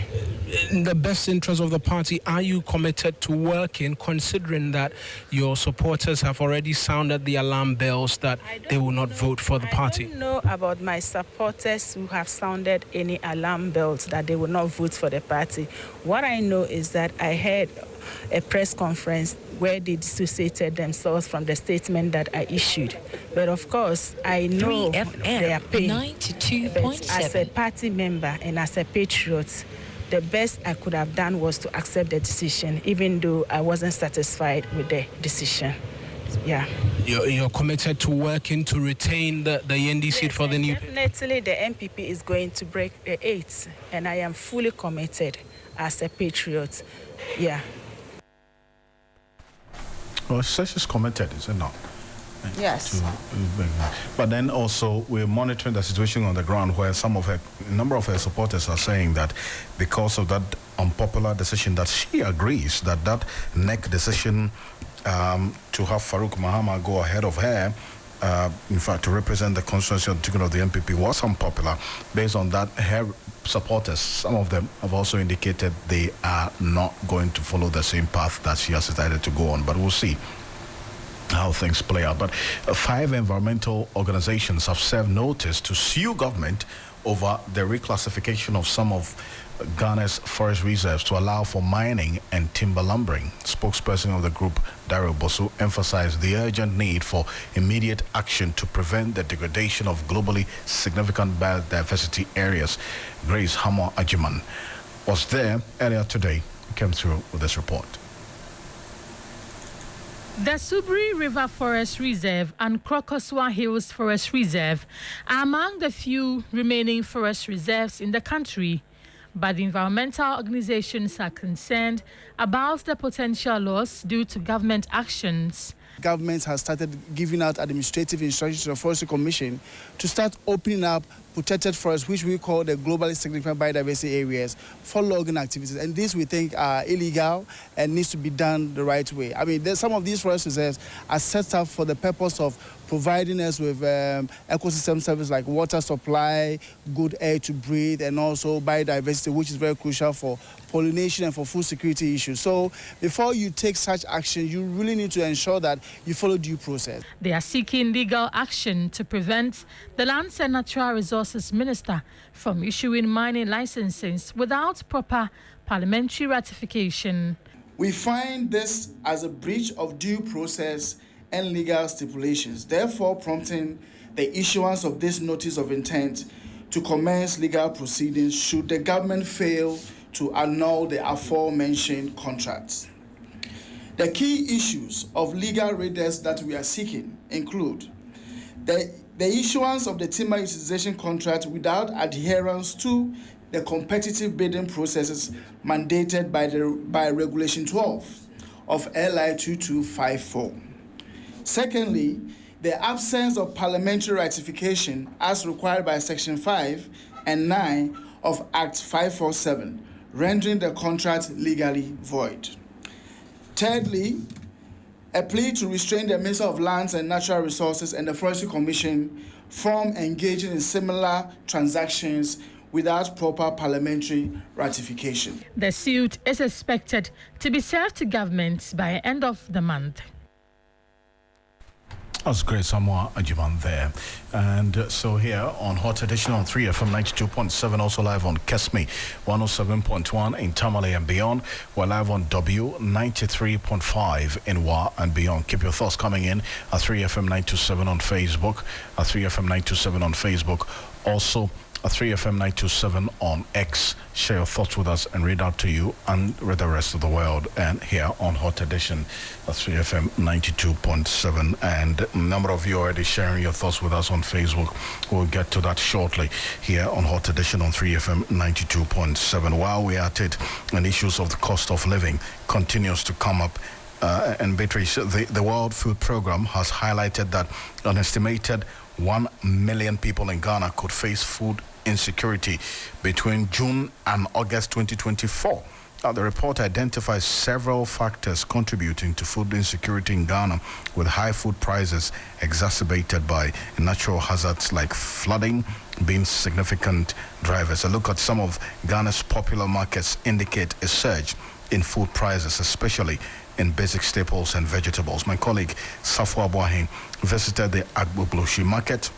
In the best interest of the party, are you committed to working, considering that your supporters have already sounded the alarm bells that they will not vote for the party? I don't know about my supporters who have sounded any alarm bells that they will not vote for the party. What I know is that I had a press conference where they dissociated themselves from the statement that I issued. But of course, I know their pain. 92.7. As a party member and as a patriot, the best I could have done was to accept the decision, even though I wasn't satisfied with the decision. Yeah. You're committed to working to retain the Yendi seat for the new... Definitely, the MPP is going to break the 8, and I am fully committed as a patriot. Yeah. Well, she's committed, is it not? Yes. But then also we're monitoring the situation on the ground where a number of her supporters are saying that because of that unpopular decision that she agrees that NEC decision to have Farouk Mahama go ahead of her, in fact, to represent the constituency of the MPP was unpopular. Based on that, her supporters, some of them have also indicated they are not going to follow the same path that she has decided to go on. But we'll see how things play out. But 5 environmental organizations have served notice to sue government over the reclassification of some of Ghana's forest reserves to allow for mining and timber lumbering. Spokesperson of the group, Daryl Bosu, emphasized the urgent need for immediate action to prevent the degradation of globally significant biodiversity areas. Grace Hammer Ajiman was there earlier today, came through with this report. The Subri River Forest Reserve and Krokoswa Hills Forest Reserve are among the few remaining forest reserves in the country. But the environmental organizations are concerned about the potential loss due to government actions. Government has started giving out administrative instructions to the Forestry Commission to start opening up protected forests, which we call the globally significant biodiversity areas, for logging activities. And this we think are illegal and needs to be done the right way. I mean, some of these forest reserves are set up for the purpose of providing us with ecosystem services like water supply, good air to breathe, and also biodiversity, which is very crucial for pollination and for food security issues. So before you take such action, you really need to ensure that you follow due process. They are seeking legal action to prevent the Lands and Natural Resources Minister from issuing mining licenses without proper parliamentary ratification. We find this as a breach of due process and legal stipulations, therefore prompting the issuance of this notice of intent to commence legal proceedings should the government fail to annul the aforementioned contracts. The key issues of legal redress that we are seeking include the issuance of the timber utilization contract without adherence to the competitive bidding processes mandated by Regulation 12 of LI 2254. Secondly, the absence of parliamentary ratification as required by Section 5 and 9 of Act 547, rendering the contract legally void. Thirdly, a plea to restrain the Minister of Lands and Natural Resources and the Forestry Commission from engaging in similar transactions without proper parliamentary ratification. The suit is expected to be served to government by the end of the month. That's great, Samoa Ajiman there. And so here on Hot Edition on 3FM 92.7, also live on Kesme 107.1 in Tamale and beyond. We're live on W 93.5 in Wa and beyond. Keep your thoughts coming in at 3FM 927 on Facebook, at 3FM 927 on Facebook. Also, at 3FM 927 on X. Share your thoughts with us and read out to you and with the rest of the world. And here on Hot Edition at 3FM 92.7. And a number of you already sharing your thoughts with us on Facebook. We'll get to that shortly here on Hot Edition on 3FM 92.7. While we are at it, and issues of the cost of living continues to come up. And Beatrice, the World Food Programme has highlighted that an estimated 1 million people in Ghana could face food insecurity between June and August 2024. The report identifies several factors contributing to food insecurity in Ghana, with high food prices exacerbated by natural hazards like flooding being significant drivers. A look at some of Ghana's popular markets indicate a surge in food prices, especially in basic staples and vegetables. My colleague Safwa Boahin visited the Agbobloshi market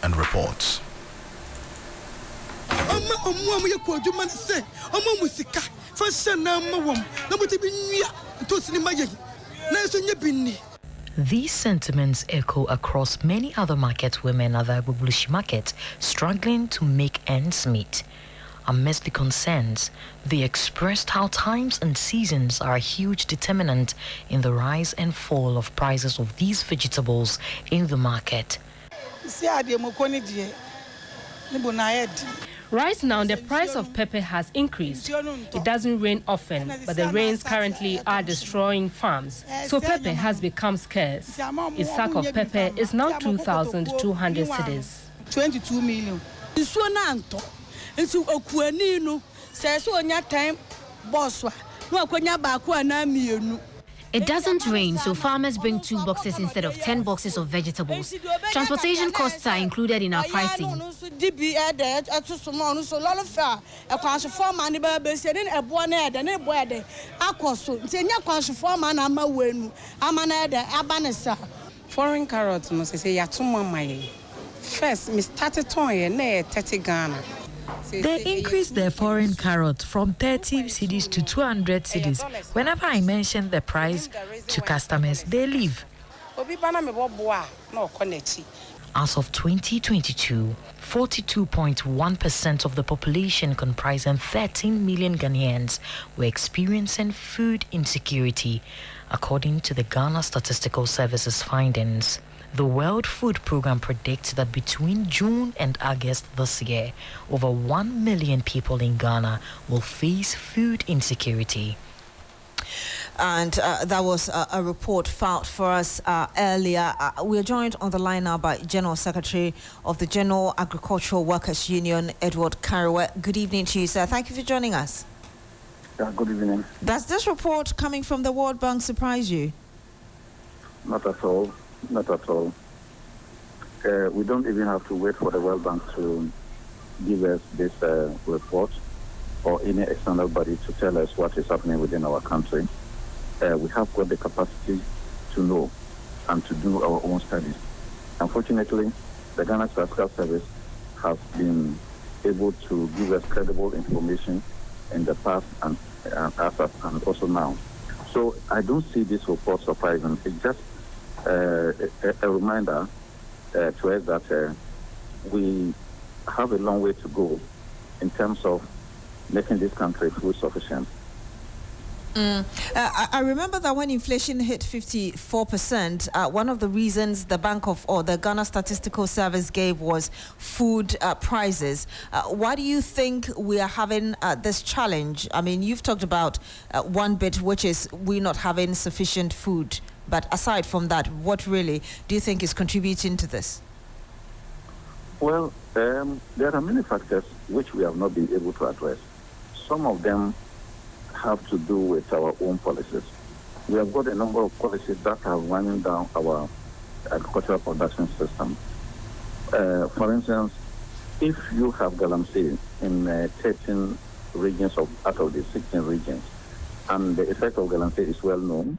and reports. These sentiments echo across many other market women at the Agbobloshi market, struggling to make ends meet. Amidst the concerns, they expressed how times and seasons are a huge determinant in the rise and fall of prices of these vegetables in the market. Right now, the price of pepper has increased. It doesn't rain often, but the rains currently are destroying farms. So pepper has become scarce. A sack of pepper is now 2,200 cedis. 22 million. Into okuani no says onya time bosswa no akonya baako na mienu. It doesn't rain, so farmers bring 2 boxes instead of 10 boxes of vegetables. Transportation costs are included in our pricing. Foreign carrots, no say yatuma first, me started to 30 Ghana. They increased their foreign carrot from 30 cedis to 200 cedis. Whenever I mention the price to customers, they leave. As of 2022, 42.1% of the population, comprising 13 million Ghanaians, were experiencing food insecurity, according to the Ghana Statistical Service's findings. The World Food Programme predicts that between June and August this year, over 1 million people in Ghana will face food insecurity. And that was a report filed for us earlier. We are joined on the line now by General Secretary of the General Agricultural Workers Union, Edward Kariwe. Good evening to you, sir. Thank you for joining us. Good evening. Does this report coming from the World Bank surprise you? Not at all. Not at all. We don't even have to wait for the World Bank to give us this report or any external body to tell us what is happening within our country. We have got the capacity to know and to do our own studies. Unfortunately, the Ghana Statistical Service has been able to give us credible information in the past and also now. So I don't see this report surprising. It's just a reminder to us that we have a long way to go in terms of making this country food sufficient. I remember that when inflation hit 54%, one of the reasons the the Ghana Statistical Service gave was food prices. Why do you think we are having this challenge? I mean, you've talked about one bit, which is we're not having sufficient food. But aside from that, what really do you think is contributing to this? Well, there are many factors which we have not been able to address. Some of them have to do with our own policies. We have got a number of policies that are running down our agricultural production system. For instance, if you have galamsey in 13 regions out of the 16 regions, and the effect of galamsey is well known,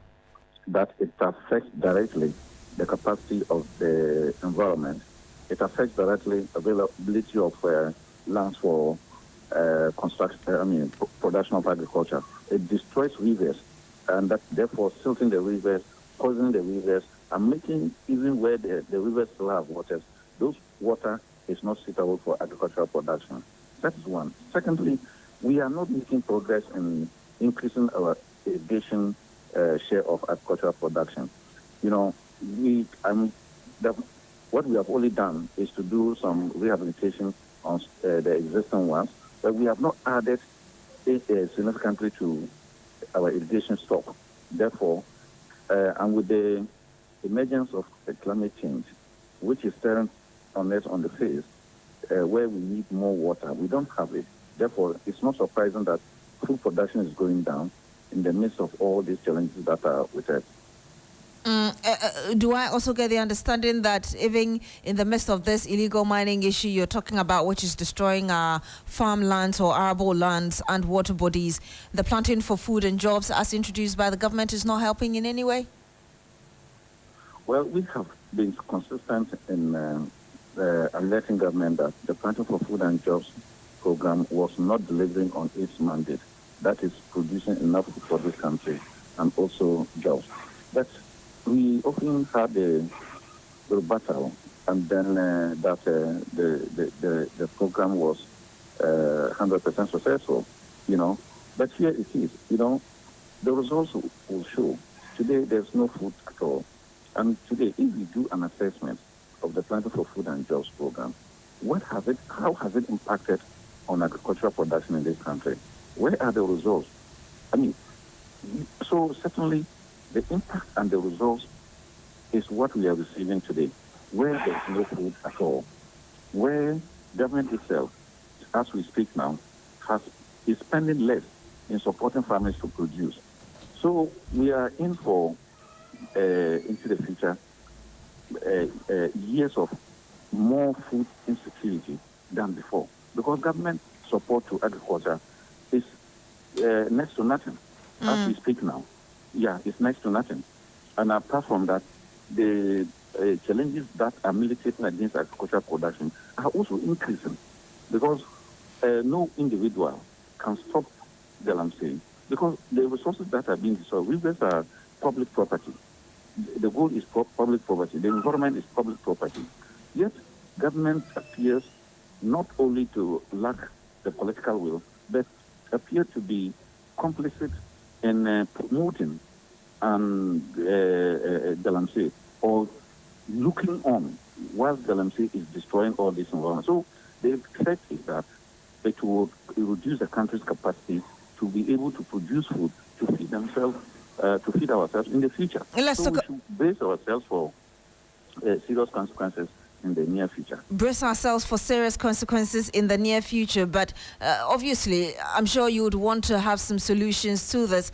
that it affects directly the capacity of the environment. It affects directly availability of lands for production of agriculture. It destroys rivers, and that therefore silting the rivers, poisoning the rivers, and making even where the rivers still have water, those water is not suitable for agricultural production. That is one. Secondly, we are not making progress in increasing our irrigation share of agricultural production. What we have only done is to do some rehabilitation on the existing ones, but we have not added significantly to our irrigation stock. Therefore, and with the emergence of climate change, which is staring on us on the face, where we need more water, we don't have it. Therefore, it's not surprising that food production is going down in the midst of all these challenges that are with us. Do I also get the understanding that even in the midst of this illegal mining issue you're talking about, which is destroying our farmlands or arable lands and water bodies, the planting for food and jobs as introduced by the government is not helping in any way? Well, we have been consistent in alerting government that the planting for food and jobs program was not delivering on its mandate. That is producing enough food for this country and also jobs. But we often had a battle, and then the program was 100% successful, But here it is, the results will show. Today there's no food at all. And today, if we do an assessment of the Planting for Food and Jobs program, how has it impacted on agricultural production in this country? Where are the results? So certainly the impact and the results is what we are receiving today, where there's no food at all, where government itself, as we speak now, is spending less in supporting farmers to produce. So we are in for, into the future, years of more food insecurity than before, because government support to agriculture is next to nothing as we speak now. Yeah, it's next to nothing. And apart from that, the challenges that are militating against agricultural production are also increasing, because no individual can stop galamsey, because the resources that are being destroyed, rivers are public property. The gold is public property. The environment is public property. Yet, government appears not only to lack the political will, but appear to be complicit in promoting galamsey, or looking on while galamsey is destroying all this environment. So the effect is that it will reduce the country's capacity to be able to produce food to feed themselves, to feed ourselves in the future. We should brace ourselves for serious consequences in the near future. Brace ourselves for serious consequences in the near future, but obviously, I'm sure you would want to have some solutions to this.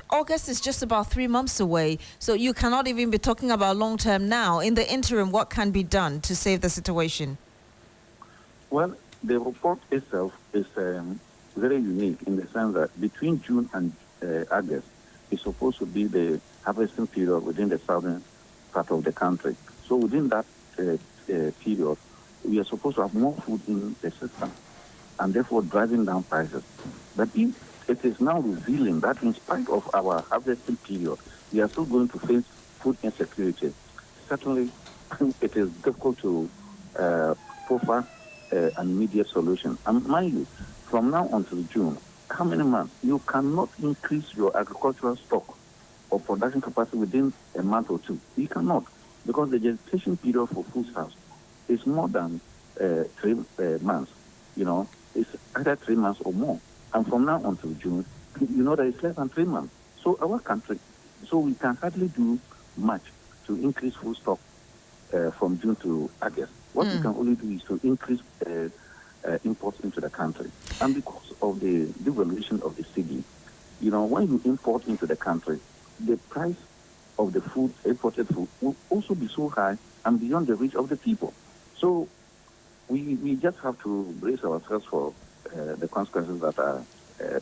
August is just about 3 months away, so you cannot even be talking about long term now. In the interim, what can be done to save the situation? Well, the report itself is very unique in the sense that between June and August is supposed to be the harvesting period within the southern part of the country. So within that period, we are supposed to have more food in the system and therefore driving down prices. But if it is now revealing that in spite of our harvesting period, we are still going to face food insecurity, certainly it is difficult to proffer an immediate solution. And mind you, from now until June, how many months? You cannot increase your agricultural stock or production capacity within a month or two. You cannot, because the gestation period for foodstuffs is more than 3 months. It's either 3 months or more. And from now until June, that it's less than 3 months. So our country, we can hardly do much to increase food stock from June to August. What we can only do is to increase imports into the country. And because of the devaluation of the cedi, when you import into the country, the price of the food, imported food, will also be so high and beyond the reach of the people. So we just have to brace ourselves for the consequences that are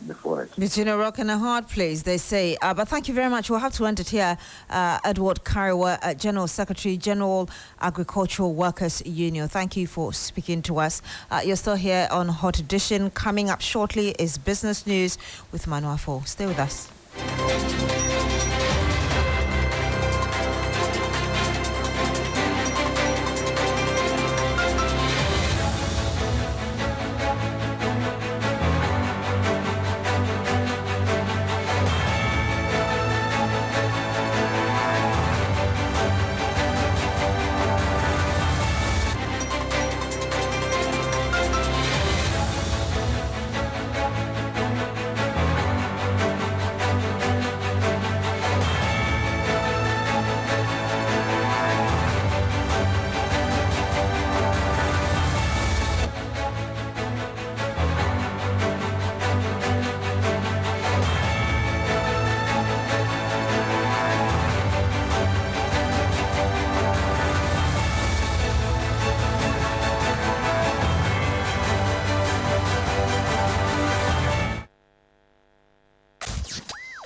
before us. Between a rock and a hard place, they say. But thank you very much. We'll have to end it here. Edward Kariwa, General Secretary, General Agricultural Workers Union. Thank you for speaking to us. You're still here on Hot Edition. Coming up shortly is Business News with Manuel Fo. Stay with us.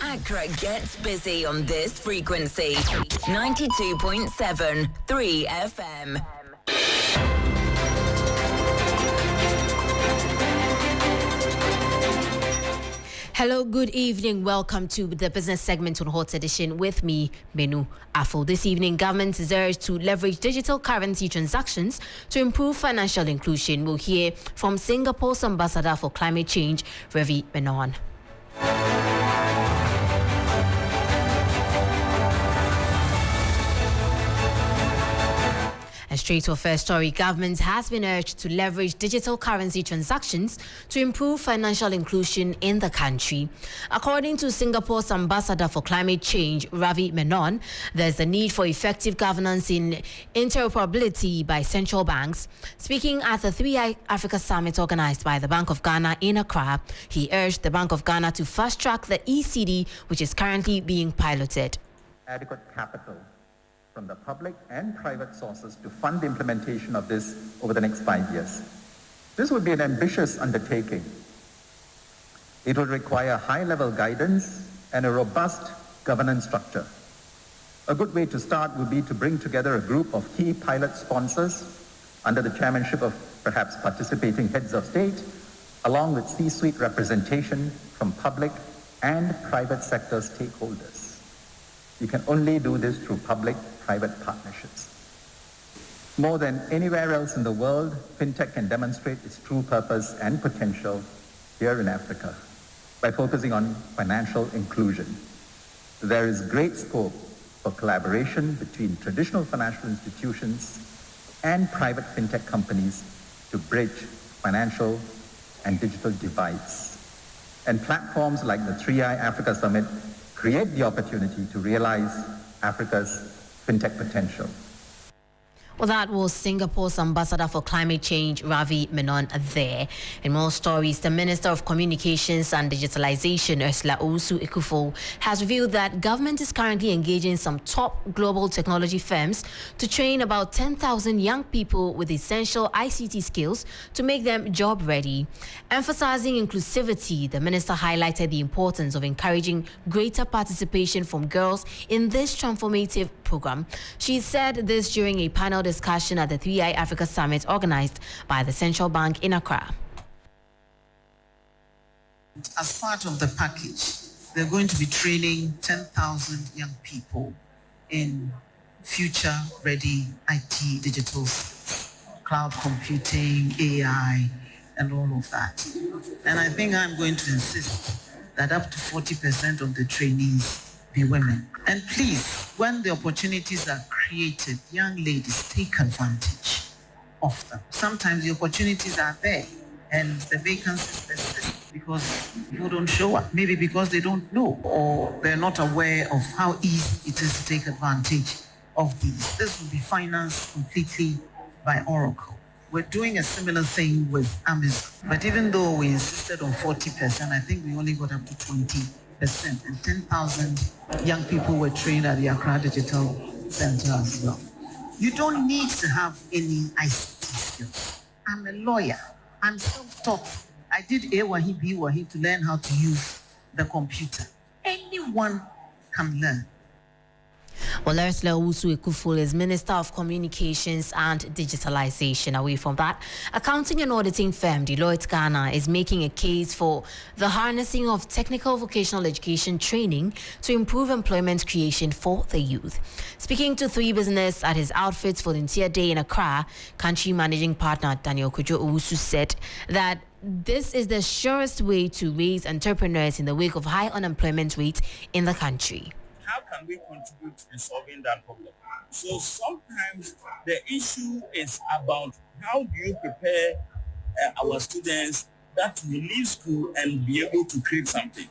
Accra gets busy on this frequency. 92.7 3 FM. Hello, good evening. Welcome to the business segment on Hot Edition with me, Benu Afo. This evening, government is urged to leverage digital currency transactions to improve financial inclusion. We'll hear from Singapore's Ambassador for Climate Change, Ravi Menon. And straight to our first story, government has been urged to leverage digital currency transactions to improve financial inclusion in the country. According to Singapore's Ambassador for Climate Change, Ravi Menon, there's a need for effective governance in interoperability by central banks. Speaking at the 3i Africa Summit organized by the Bank of Ghana in Accra, he urged the Bank of Ghana to fast-track the ECD, which is currently being piloted. Adequate capital from the public and private sources to fund the implementation of this over the next 5 years. This would be an ambitious undertaking. It would require high-level guidance and a robust governance structure. A good way to start would be to bring together a group of key pilot sponsors under the chairmanship of perhaps participating heads of state, along with C-suite representation from public and private sector stakeholders. You can only do this through public-private partnerships. More than anywhere else in the world, fintech can demonstrate its true purpose and potential here in Africa by focusing on financial inclusion. There is great scope for collaboration between traditional financial institutions and private fintech companies to bridge financial and digital divides. And platforms like the 3i Africa Summit create the opportunity to realize Africa's fintech potential. Well, that was Singapore's Ambassador for Climate Change, Ravi Menon, there. In more stories, the Minister of Communications and Digitalization, Ursula Owusu-Ekufo, has revealed that government is currently engaging some top global technology firms to train about 10,000 young people with essential ICT skills to make them job-ready. Emphasizing inclusivity, the minister highlighted the importance of encouraging greater participation from girls in this transformative program. She said this during a panel discussion at the 3i Africa Summit organized by the Central Bank in Accra. As part of the package, they're going to be training 10,000 young people in future-ready IT digital skills, cloud computing, AI, and all of that. And I think I'm going to insist that up to 40% of the trainees be women. And please, when the opportunities are created, young ladies, take advantage of them. Sometimes the opportunities are there and the vacancies persist because people don't show up. Maybe because they don't know or they're not aware of how easy it is to take advantage of these. This will be financed completely by Oracle. We're doing a similar thing with Amazon. But even though we insisted on 40%, I think we only got up to 20%. and 10,000 young people were trained at the Accra Digital Center as well. You don't need to have any ICT skills. I'm a lawyer. I'm self-taught. I did A-Wahi, B-Wahi to learn how to use the computer. Anyone can learn. Well, Ursula Owusu-Ekuful is Minister of Communications and Digitalization. Away from that, accounting and auditing firm Deloitte Ghana is making a case for the harnessing of technical vocational education training to improve employment creation for the youth. Speaking to 3 Business at his Outfits Volunteer Day in Accra, country managing partner Daniel Kojo Owusu said that this is the surest way to raise entrepreneurs in the wake of high unemployment rate in the country. How can we contribute in solving that problem? So sometimes the issue is about how do you prepare our students that will leave school and be able to create something.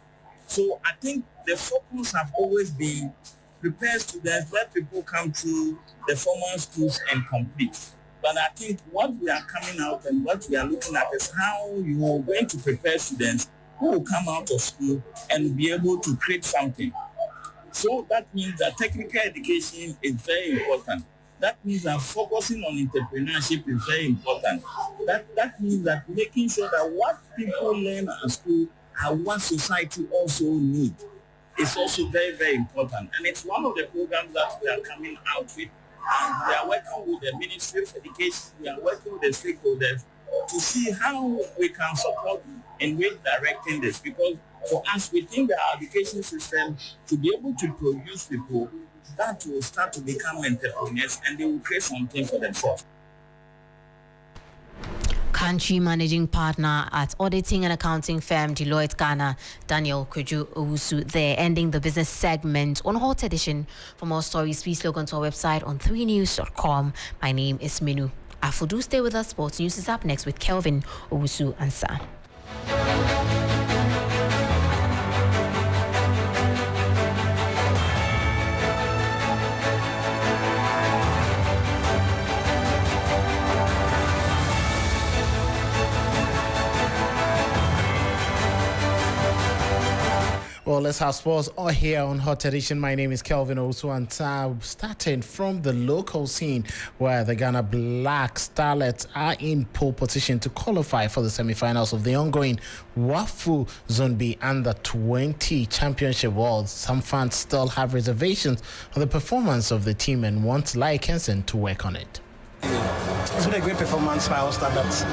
So I think the focus have always been prepare students, let people come to the formal schools and complete. But I think what we are coming out and what we are looking at is how you are going to prepare students who will come out of school and be able to create something. So that means that technical education is very important. That means that focusing on entrepreneurship is very important. That means that making sure that what people learn at school and what society also needs is also very, very important. And it's one of the programs that we are coming out with. And we are working with the Ministry of Education, we are working with the stakeholders to see how we can support in which directing this. Because for us, we think that our education system to be able to produce people that will start to become entrepreneurs and they will create something for themselves. Country managing partner at auditing and accounting firm Deloitte Ghana, Daniel Kojo Owusu, there, ending the business segment on Hot Edition. For more stories, please log on to our website on 3news.com. My name is Minu Afudu. Stay with us. Sports News is up next with Kelvin Owusu Ansa. Well, let's have sports all here on Hot Edition. My name is Kelvin Owusu, and starting from the local scene where the Ghana Black Starlets are in pole position to qualify for the semi-finals of the ongoing WAFU Zone B Under 20 Championship. World. Some fans still have reservations on the performance of the team and want Lykenson to work on it. It's been a great performance by all standards.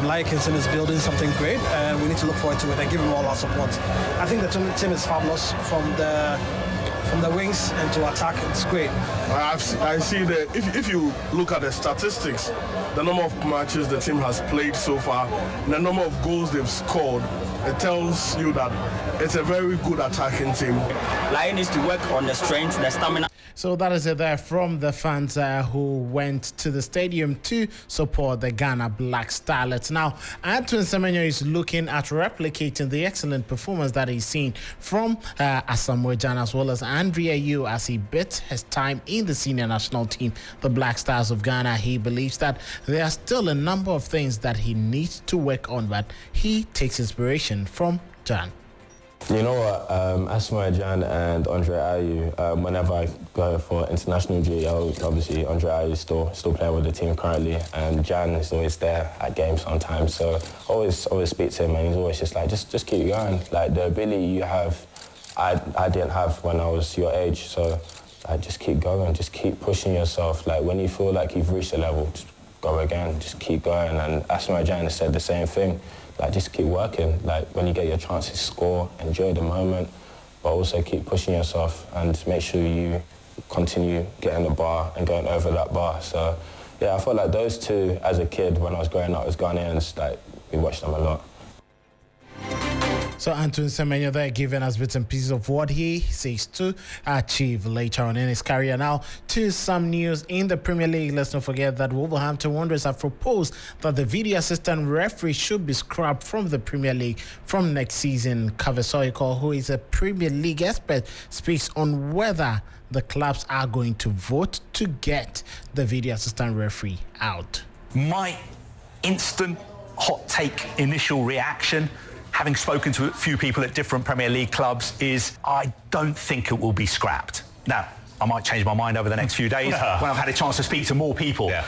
Lykenson is building something great, and we need to look forward to it and give him all our support. I think the team is fabulous from the wings and to attack. It's great. I see that if you look at the statistics, the number of matches the team has played so far, the number of goals they've scored, it tells you that it's a very good attacking team. Lion needs to work on the strength, the stamina. So that is it there from the fans who went to the stadium to support the Ghana Black Starlets. Now, Antoine Semenyo is looking at replicating the excellent performance that he's seen from Asamoah Gyan as well as Andrea Yu as he bit his time in the senior national team, the Black Stars of Ghana. He believes that there are still a number of things that he needs to work on, but he takes inspiration from Gyan. You know what, Asamoah Gyan and Andre Ayew, whenever I go for international duty, obviously Andre Ayew is still playing with the team currently, and Gyan is always there at games sometimes, so always speak to him, and he's always just like, just keep going. Like, the ability you have, I didn't have when I was your age, so just keep going, just keep pushing yourself. Like, when you feel like you've reached a level, just go again, just keep going, and Asamoah Gyan has said the same thing. Like, just keep working. Like, when you get your chances, score, enjoy the moment, but also keep pushing yourself and make sure you continue getting the bar and going over that bar. So, yeah, I felt like those two, as a kid, when I was growing up as Ghanaians, like, we watched them a lot. So Antoine Semenyo there giving us bits and pieces of what he seeks to achieve later on in his career. Now to some news in the Premier League. Let's not forget that Wolverhampton Wanderers have proposed that the video assistant referee should be scrapped from the Premier League from next season. Kavesoiko, who is a Premier League expert, speaks on whether the clubs are going to vote to get the video assistant referee out. My instant hot take initial reaction having spoken to a few people at different Premier League clubs, is I don't think it will be scrapped. Now, I might change my mind over the next few days when I've had a chance to speak to more people. Yeah.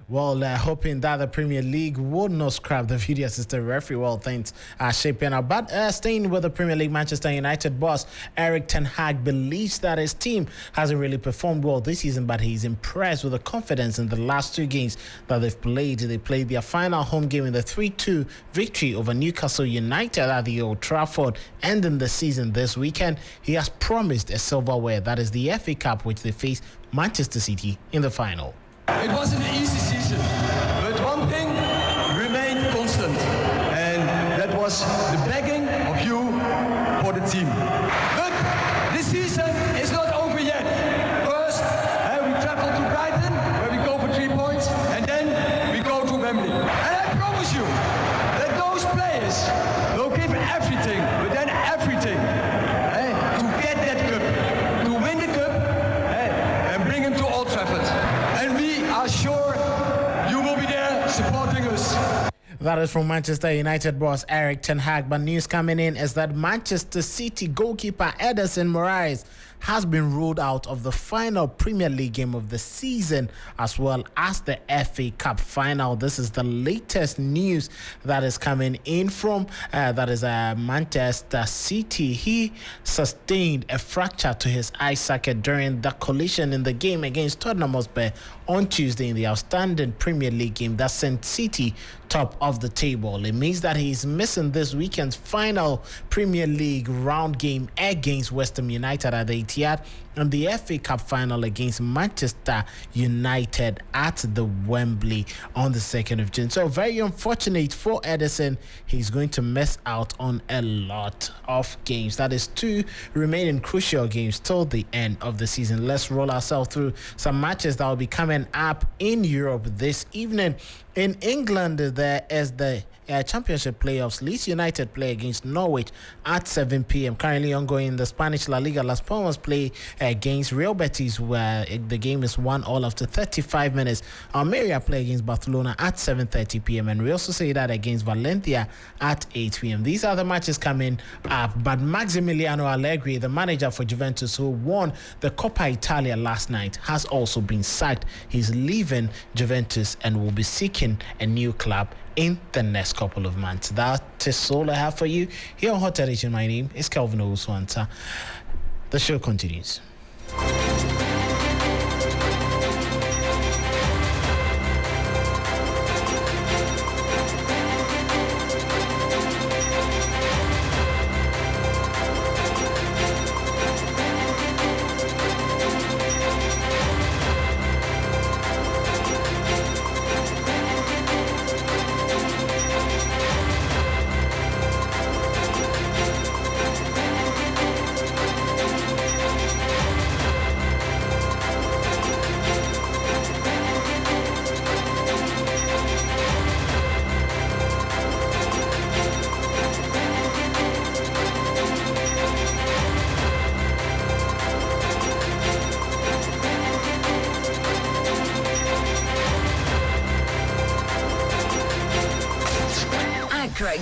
Well, hoping that the Premier League would not scrap the video assistant referee. Well, things are shaping up. But staying with the Premier League, Manchester United boss Erik ten Hag believes that his team hasn't really performed well this season, but he's impressed with the confidence in the last 2 games that they've played. They played their final home game in the 3-2 victory over Newcastle United at the Old Trafford, ending the season this weekend. He has promised a silverware, that is the FA Cup, which they face Manchester City in the final. It wasn't an easy season, but one thing remained constant, and that was the begging of you for the team. But this season is not over yet. First, we travel to Brighton, where we go for 3 points, and then we go to Wembley. And I promise you that those players will give everything, but then everything, to get that cup, to win the cup, and bring him to Old Trafford. And we are sure you will be there supporting us. That is from Manchester United boss Erik ten Hag. But news coming in is that Manchester City goalkeeper Ederson Moraes has been ruled out of the final Premier League game of the season, as well as the FA Cup final. This is the latest news that is coming in from Manchester City. He sustained a fracture to his eye socket during the collision in the game against Tottenham Hotspur on Tuesday in the outstanding Premier League game that sent City top of the table. It means that he's missing this weekend's final Premier League round game against West Ham United at the Etihad and the FA Cup final against Manchester United at the Wembley on the 2nd of June. So very unfortunate for Ederson. He's going to miss out on a lot of games. That is 2 remaining crucial games till the end of the season. Let's roll ourselves through some matches that will be coming up in Europe this evening. In England, there is the Championship playoffs. Leeds United play against Norwich at 7 p.m. Currently ongoing in the Spanish La Liga. Las Palmas play against Real Betis, where the game is 1-1 after 35 minutes. Almeria play against Barcelona at 7:30 p.m. and Real Sociedad against Valencia at 8 p.m. These are the matches coming up. But Maximiliano Allegri, the manager for Juventus, who won the Coppa Italia last night, has also been sacked. He's leaving Juventus and will be seeking a new club in the next couple of months. That is all I have for you here on Hot Edition. My name is Kelvin Owusu-Antah. The show continues.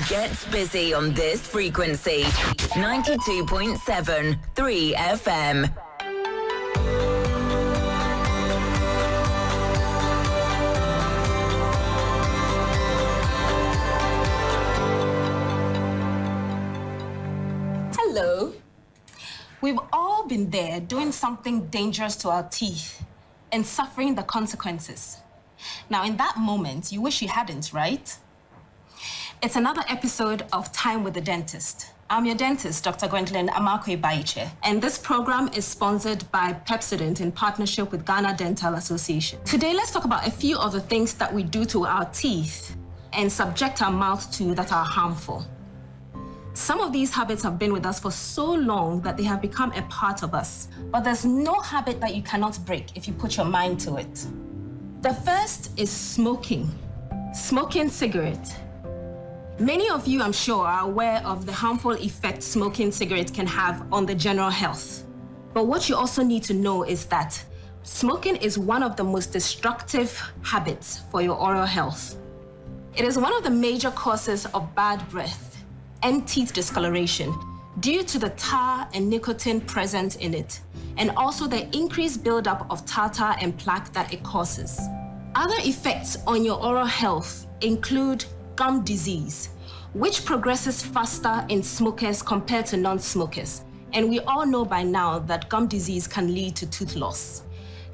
Gets busy on this frequency. 92.7 3 FM. Hello. We've all been there doing something dangerous to our teeth and suffering the consequences. Now, in that moment, you wish you hadn't, right? It's another episode of Time with the Dentist. I'm your dentist, Dr. Gwendolyn Amakwe-Baiche, and this program is sponsored by Pepsodent in partnership with Ghana Dental Association. Today, let's talk about a few of the things that we do to our teeth and subject our mouths to that are harmful. Some of these habits have been with us for so long that they have become a part of us. But there's no habit that you cannot break if you put your mind to it. The first is smoking. Smoking cigarette. Many of you, I'm sure, are aware of the harmful effect smoking cigarettes can have on the general health. But what you also need to know is that smoking is one of the most destructive habits for your oral health. It is one of the major causes of bad breath and teeth discoloration due to the tar and nicotine present in it, and also the increased buildup of tartar and plaque that it causes. Other effects on your oral health include gum disease, which progresses faster in smokers compared to non-smokers. And we all know by now that gum disease can lead to tooth loss.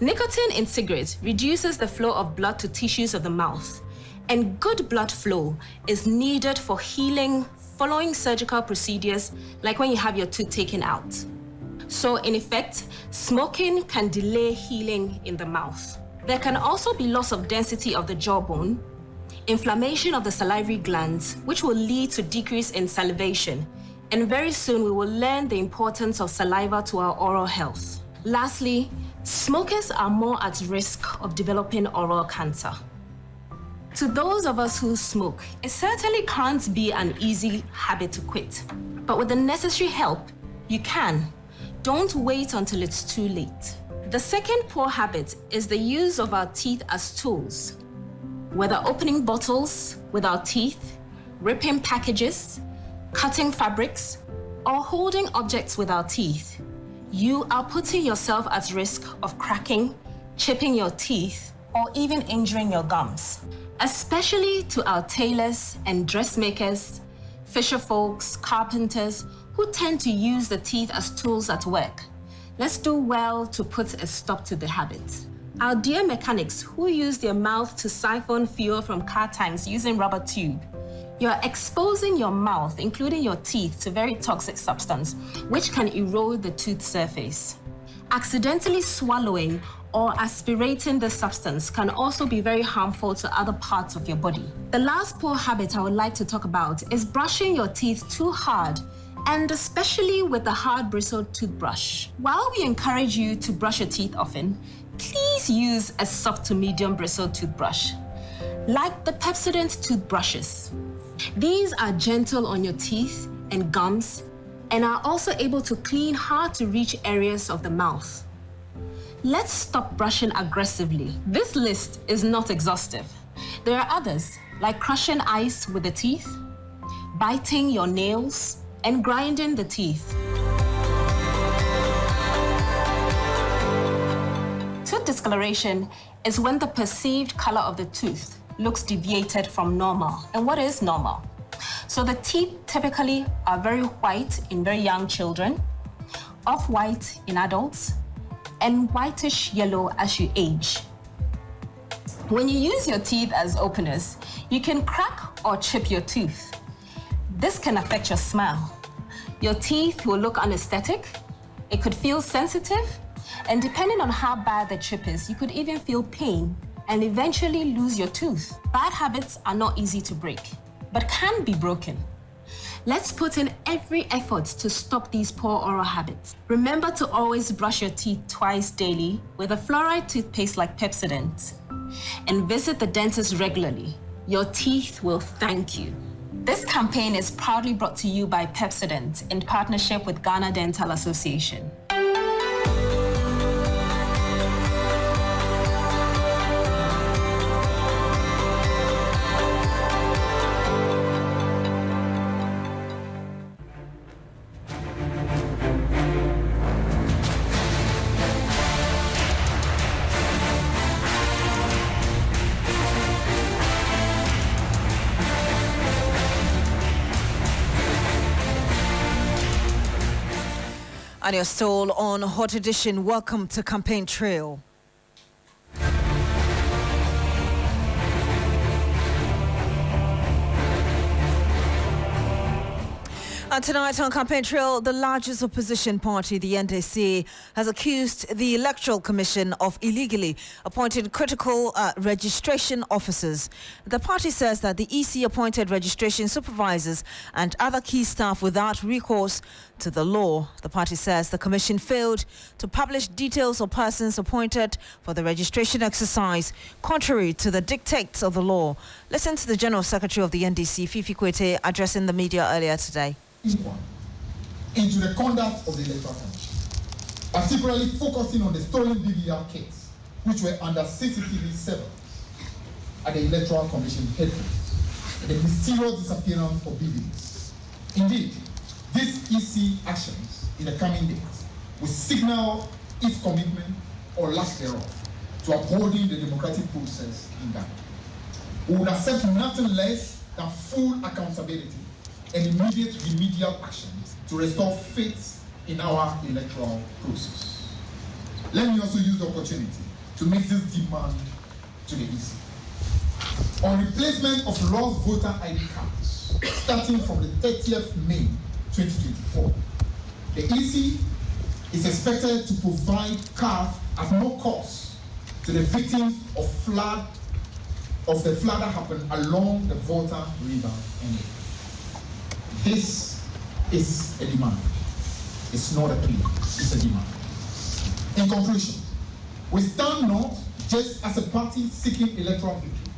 Nicotine in cigarettes reduces the flow of blood to tissues of the mouth, and good blood flow is needed for healing following surgical procedures, like when you have your tooth taken out. So in effect, smoking can delay healing in the mouth. There can also be loss of density of the jawbone, inflammation of the salivary glands, which will lead to decrease in salivation. And very soon we will learn the importance of saliva to our oral health. Lastly, smokers are more at risk of developing oral cancer. To those of us who smoke, it certainly can't be an easy habit to quit. But with the necessary help, you can. Don't wait until it's too late. The second poor habit is the use of our teeth as tools. Whether opening bottles with our teeth, ripping packages, cutting fabrics, or holding objects with our teeth, you are putting yourself at risk of cracking, chipping your teeth, or even injuring your gums. Especially to our tailors and dressmakers, fisher folks, carpenters, who tend to use the teeth as tools at work. Let's do well to put a stop to the habit. Our dear mechanics who use their mouth to siphon fuel from car tanks using rubber tube, you're exposing your mouth, including your teeth, to very toxic substance, which can erode the tooth surface. Accidentally swallowing or aspirating the substance can also be very harmful to other parts of your body. The last poor habit I would like to talk about is brushing your teeth too hard, and especially with a hard bristled toothbrush. While we encourage you to brush your teeth often, please use a soft to medium bristled toothbrush, like the Pepsodent toothbrushes. These are gentle on your teeth and gums and are also able to clean hard to reach areas of the mouth. Let's stop brushing aggressively. This list is not exhaustive. There are others, like crushing ice with the teeth, biting your nails, and grinding the teeth. Tooth discoloration is when the perceived color of the tooth looks deviated from normal. And what is normal? So the teeth typically are very white in very young children, off-white in adults, and whitish yellow as you age. When you use your teeth as openers, you can crack or chip your tooth. This can affect your smile. Your teeth will look unaesthetic, it could feel sensitive, and depending on how bad the chip is, you could even feel pain and eventually lose your tooth. Bad habits are not easy to break, but can be broken. Let's put in every effort to stop these poor oral habits. Remember to always brush your teeth twice daily with a fluoride toothpaste like Pepsodent, and visit the dentist regularly. Your teeth will thank you. This campaign is proudly brought to you by Pepsodent in partnership with Ghana Dental Association. And you're still on Hot Edition. Welcome to Campaign Trail. And tonight on Campaign Trail, the largest opposition party, the NDC, has accused the Electoral Commission of illegally appointing critical registration officers. The party says that the EC appointed registration supervisors and other key staff without recourse to the law. The party says the commission failed to publish details of persons appointed for the registration exercise, contrary to the dictates of the law. Listen to the General Secretary of the NDC, Fifi Kwete, addressing the media earlier today. Into the conduct of the Electoral Commission, particularly focusing on the stolen BVR kits, which were under CCTV 7 at the Electoral Commission headquarters, and the mysterious disappearance of BVs. Indeed, these EC actions in the coming days will signal its commitment or lack thereof to upholding the democratic process in Ghana. We would accept nothing less than full accountability and immediate remedial action to restore faith in our electoral process. Let me also use the opportunity to make this demand to the EC. On replacement of lost voter ID cards, starting from the 30th May 2024, the EC is expected to provide cards at no cost to the victims of the flood that happened along the Volta River area. This is a demand. It's not a plea, it's a demand. In conclusion, we stand not just as a party seeking electoral victory,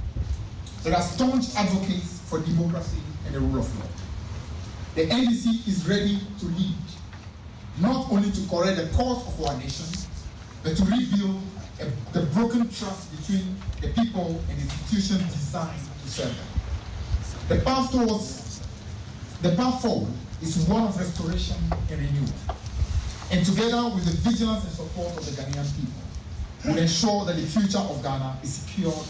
but as staunch advocates for democracy and the rule of law. The NDC is ready to lead, not only to correct the course of our nation, but to rebuild the broken trust between the people and institutions designed to serve them. The path forward is one of restoration and renewal. And together with the vigilance and support of the Ghanaian people, will ensure that the future of Ghana is secured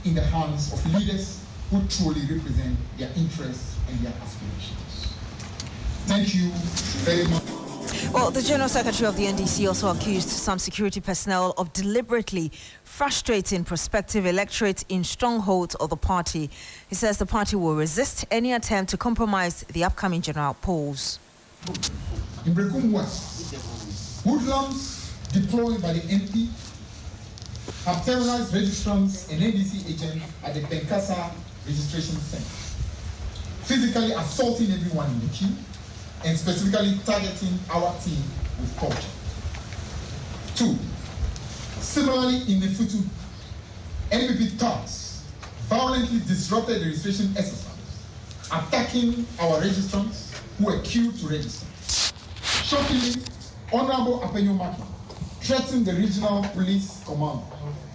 in the hands of leaders who truly represent their interests and their aspirations. Thank you very much. Well, the General Secretary of the NDC also accused some security personnel of deliberately frustrating prospective electorate in strongholds of the party. He says the party will resist any attempt to compromise the upcoming general polls. In Brekum West, hoodlums deployed by the NP have terrorized registrants and NDC agents at the Benkasa registration center, physically assaulting everyone in the queue and specifically targeting our team with torture. 2. Similarly, in the Futu, NPP thugs violently disrupted the registration exercise, attacking our registrants who were queued to register. Shockingly, Honorable Apenyo Maki threatened the regional police commander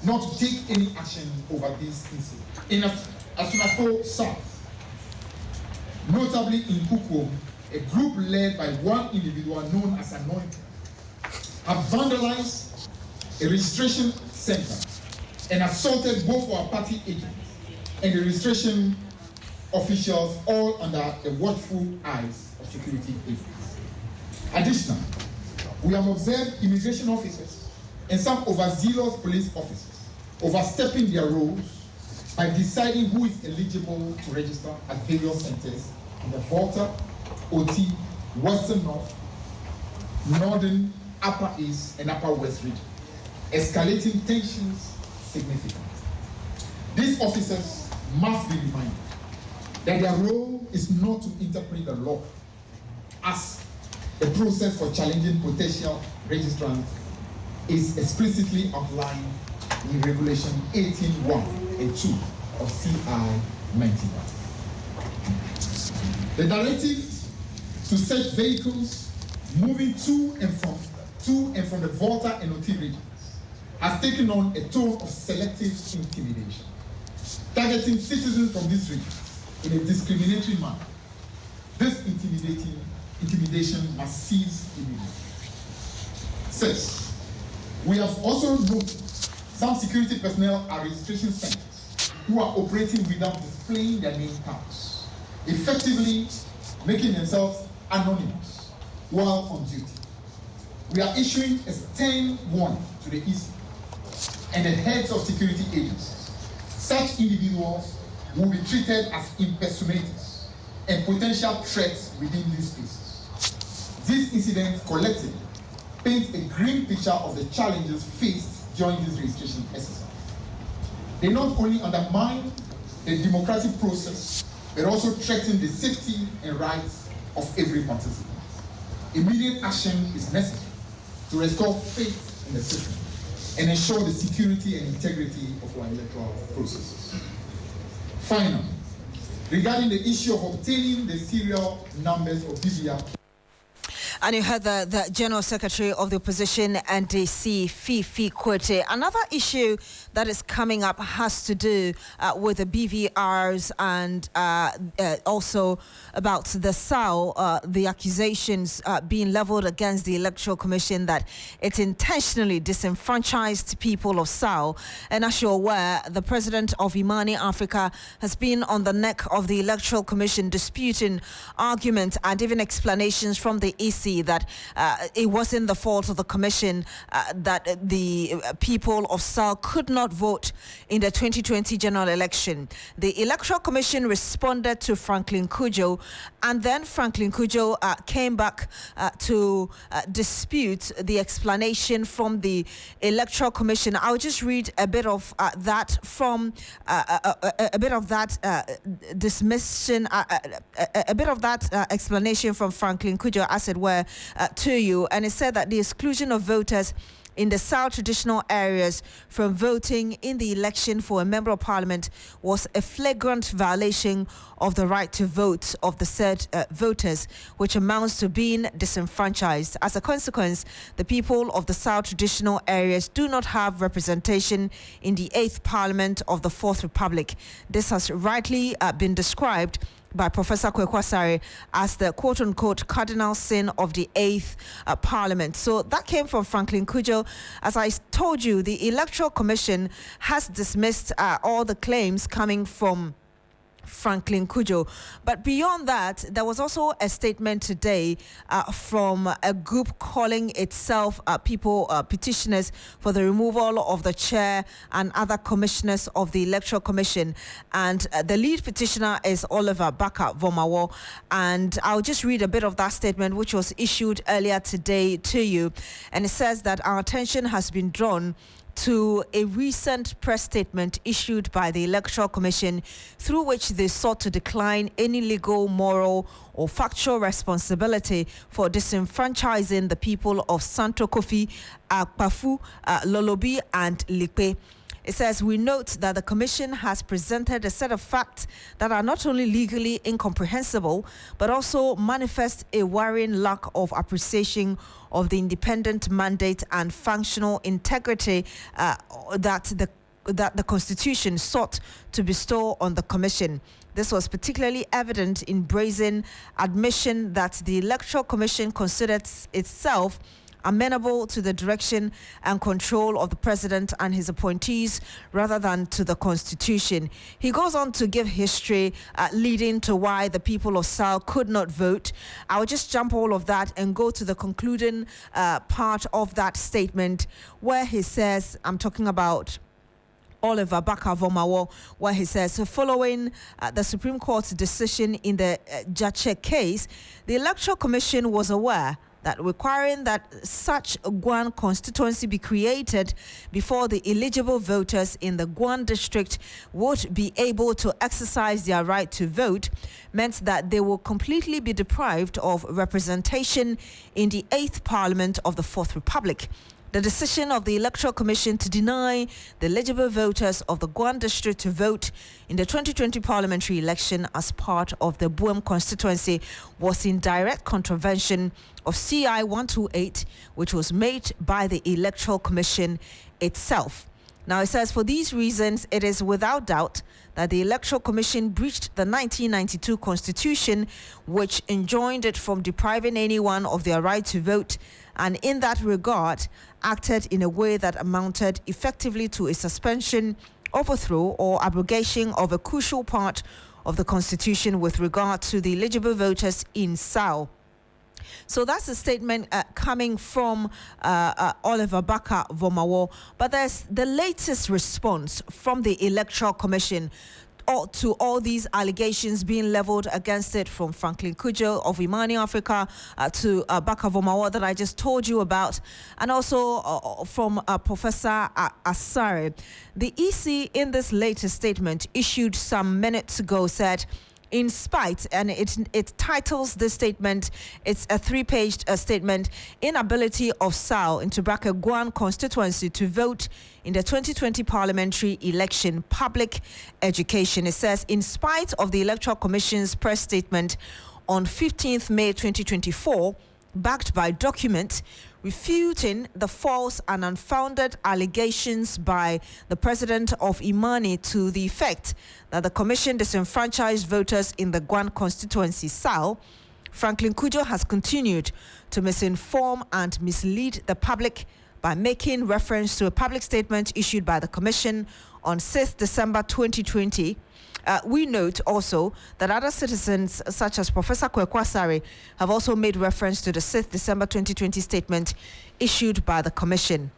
not to take any action over this incident. In Asunafo South, notably in Kuko, a group led by one individual known as Anointed have vandalized a registration center and assaulted both our party agents and the registration officials, all under the watchful eyes of security agents. Additionally, we have observed immigration officers and some overzealous police officers overstepping their roles by deciding who is eligible to register at various centers in the Volta, OT, Western North, Northern, Upper East, and Upper West region, escalating tensions significantly. These officers must be reminded that their role is not to interpret the law, as the process for challenging potential registrants is explicitly outlined in Regulation 18.1 and 2 of CI 91. The directive to search vehicles moving to and from the Volta and OT regions has taken on a tone of selective intimidation, targeting citizens from these regions in a discriminatory manner. This intimidation must cease immediately. 6. We have also noted some security personnel at registration centers who are operating without displaying their name tags, effectively making themselves anonymous while on duty. We are issuing a stern warning to the EC and the heads of security agencies. Such individuals will be treated as impersonators and potential threats within these spaces. These incidents collectively paint a grim picture of the challenges faced during this registration exercise. They not only undermine the democratic process, but also threaten the safety and rights of every participant. Immediate action is necessary to restore faith in the system and ensure the security and integrity of our electoral processes. Finally, regarding the issue of obtaining the serial numbers of BVR. And you heard the General Secretary of the Opposition, NDC, Fifi Kwete. Another issue that is coming up has to do with the BVRs and also about the SAO, the accusations being leveled against the Electoral Commission that it intentionally disenfranchised people of SAO. And as you're aware, the president of Imani Africa has been on the neck of the Electoral Commission, disputing arguments and even explanations from the EC that it wasn't the fault of the commission that the people of SAO could not vote in the 2020 general election. The Electoral Commission responded to Franklin Cudjoe, and then Franklin Cudjoe came back to dispute the explanation from the Electoral Commission. I'll just read a bit of that from a bit of that dismission, a bit of that explanation from Franklin Cudjoe, as it were, to you. And it said that the exclusion of voters in the South traditional areas from voting in the election for a member of parliament was a flagrant violation of the right to vote of the said voters, which amounts to being disenfranchised. As a consequence, the people of the South traditional areas do not have representation in the 8th Parliament of the 4th Republic. This has rightly been described by Professor Kwekwasare as the quote-unquote cardinal sin of the 8th Parliament. So that came from Franklin Cudjoe. As I told you, the Electoral Commission has dismissed all the claims coming from Franklin Cudjoe. But beyond that, there was also a statement today from a group calling itself petitioners for the removal of the chair and other commissioners of the Electoral Commission. And the lead petitioner is Oliver Baka-Vomawo. And I'll just read a bit of that statement, which was issued earlier today to you. And it says that our attention has been drawn to a recent press statement issued by the Electoral Commission, through which they sought to decline any legal, moral or factual responsibility for disenfranchising the people of Santo Kofi, Akpafu, Lolobi and Likpe. It says, we note that the Commission has presented a set of facts that are not only legally incomprehensible, but also manifest a worrying lack of appreciation of the independent mandate and functional integrity that the Constitution sought to bestow on the Commission. This was particularly evident in brazen admission that the Electoral Commission considers itself amenable to the direction and control of the president and his appointees rather than to the Constitution. He goes on to give history leading to why the people of SAO could not vote. I'll just jump all of that and go to the concluding part of that statement, where he says, I'm talking about Oliver Baka-Vomawo, where he says, following the Supreme Court's decision in the Jache case, the Electoral Commission was aware that requiring that such a Guan constituency be created before the eligible voters in the Guan district would be able to exercise their right to vote meant that they will completely be deprived of representation in the 8th Parliament of the 4th Republic. The decision of the Electoral Commission to deny the eligible voters of the Guan district to vote in the 2020 parliamentary election as part of the Buem constituency was in direct contravention of CI 128, which was made by the Electoral Commission itself. Now, it says, for these reasons, it is without doubt that the Electoral Commission breached the 1992 Constitution, which enjoined it from depriving anyone of their right to vote, and in that regard, acted in a way that amounted effectively to a suspension, overthrow, or abrogation of a crucial part of the Constitution with regard to the eligible voters in SAO. So that's a statement coming from Oliver Baka-Vomawo. But there's the latest response from the Electoral Commission to all these allegations being leveled against it, from Franklin Cudjoe of Imani Africa to Baka-Vomawo that I just told you about, and also from Professor Asare. The EC in this latest statement issued some minutes ago said, in spite, and it titles this statement, it's a 3-page statement, inability of SAO into bracket Guan constituency to vote in the 2020 parliamentary election, public education. It says, in spite of the Electoral Commission's press statement on 15th May 2024, backed by documents refuting the false and unfounded allegations by the president of Imani to the effect that the commission disenfranchised voters in the Gwan constituency, SAL, Franklin Kujo has continued to misinform and mislead the public by making reference to a public statement issued by the commission on 6th December 2020. We note also that other citizens, such as Professor Kwekwasari, have also made reference to the 6th December 2020 statement issued by the commission.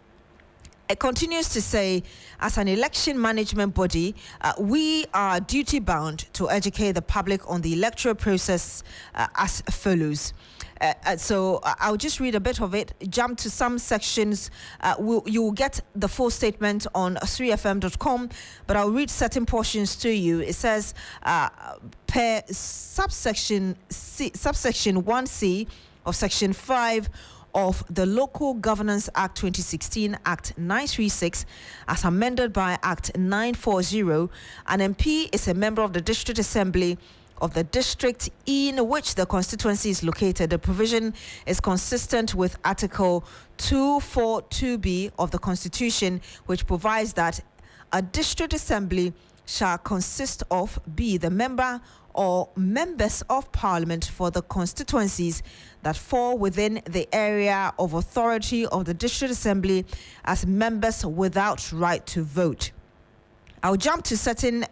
It continues to say, as an election management body, we are duty-bound to educate the public on the electoral process as follows. So I'll just read a bit of it, jump to some sections. You will get the full statement on 3fm.com, but I'll read certain portions to you. It says, per subsection 1C of section 5 of the Local Governance Act 2016, Act 936, as amended by Act 940, an MP is a member of the District Assembly of the district in which the constituency is located. The provision is consistent with Article 242B of the Constitution, which provides that a district assembly shall consist of B, the member or members of parliament for the constituencies that fall within the area of authority of the district assembly as members without right to vote. I'll jump to certain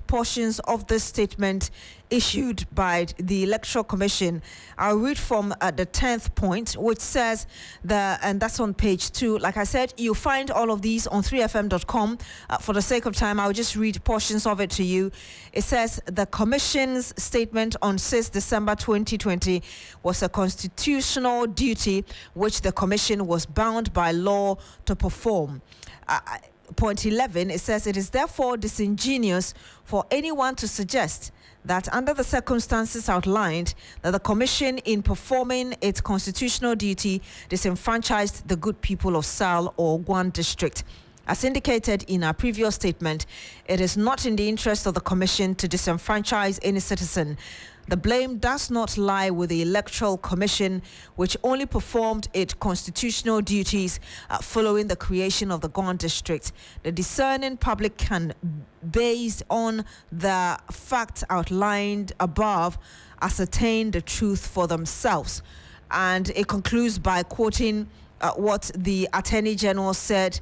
portions of this statement issued by the Electoral Commission. I'll read from the 10th point, which says, and that's on page 2. Like I said, you'll find all of these on 3fm.com. For the sake of time, I'll just read portions of it to you. It says, the Commission's statement on 6 December 2020 was a constitutional duty which the Commission was bound by law to perform. Point 11, it says, it is therefore disingenuous for anyone to suggest that under the circumstances outlined, that the Commission, in performing its constitutional duty, disenfranchised the good people of Sal or Gwan district. As indicated in our previous statement, it is not in the interest of the Commission to disenfranchise any citizen. The blame does not lie with the Electoral Commission, which only performed its constitutional duties following the creation of the Gwan district. The discerning public can, based on the facts outlined above, ascertain the truth for themselves. And it concludes by quoting what the Attorney General said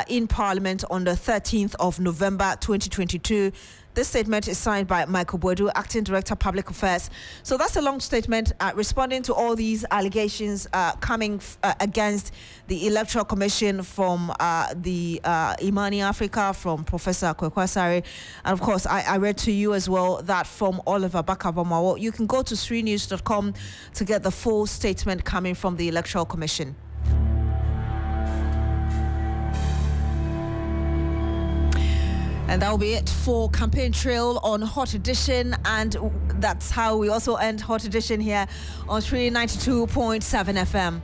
in Parliament on the 13th of November 2022. This statement is signed by Michael Boadu, Acting Director, Public Affairs. So that's a long statement responding to all these allegations coming against the Electoral Commission from the Imani Africa, from Professor Kwekwasari. And of course, I read to you as well that from Oliver Bakabamawo. You can go to 3news.com to get the full statement coming from the Electoral Commission. And that will be it for Campaign Trail on Hot Edition. And that's how we also end Hot Edition here on 392.7 FM.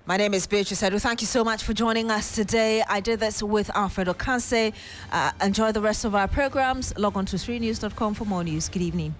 My name is Beatrice. Thank you so much for joining us today. I did this with Alfred Ocansey. Enjoy the rest of our programs. Log on to 3news.com for more news. Good evening.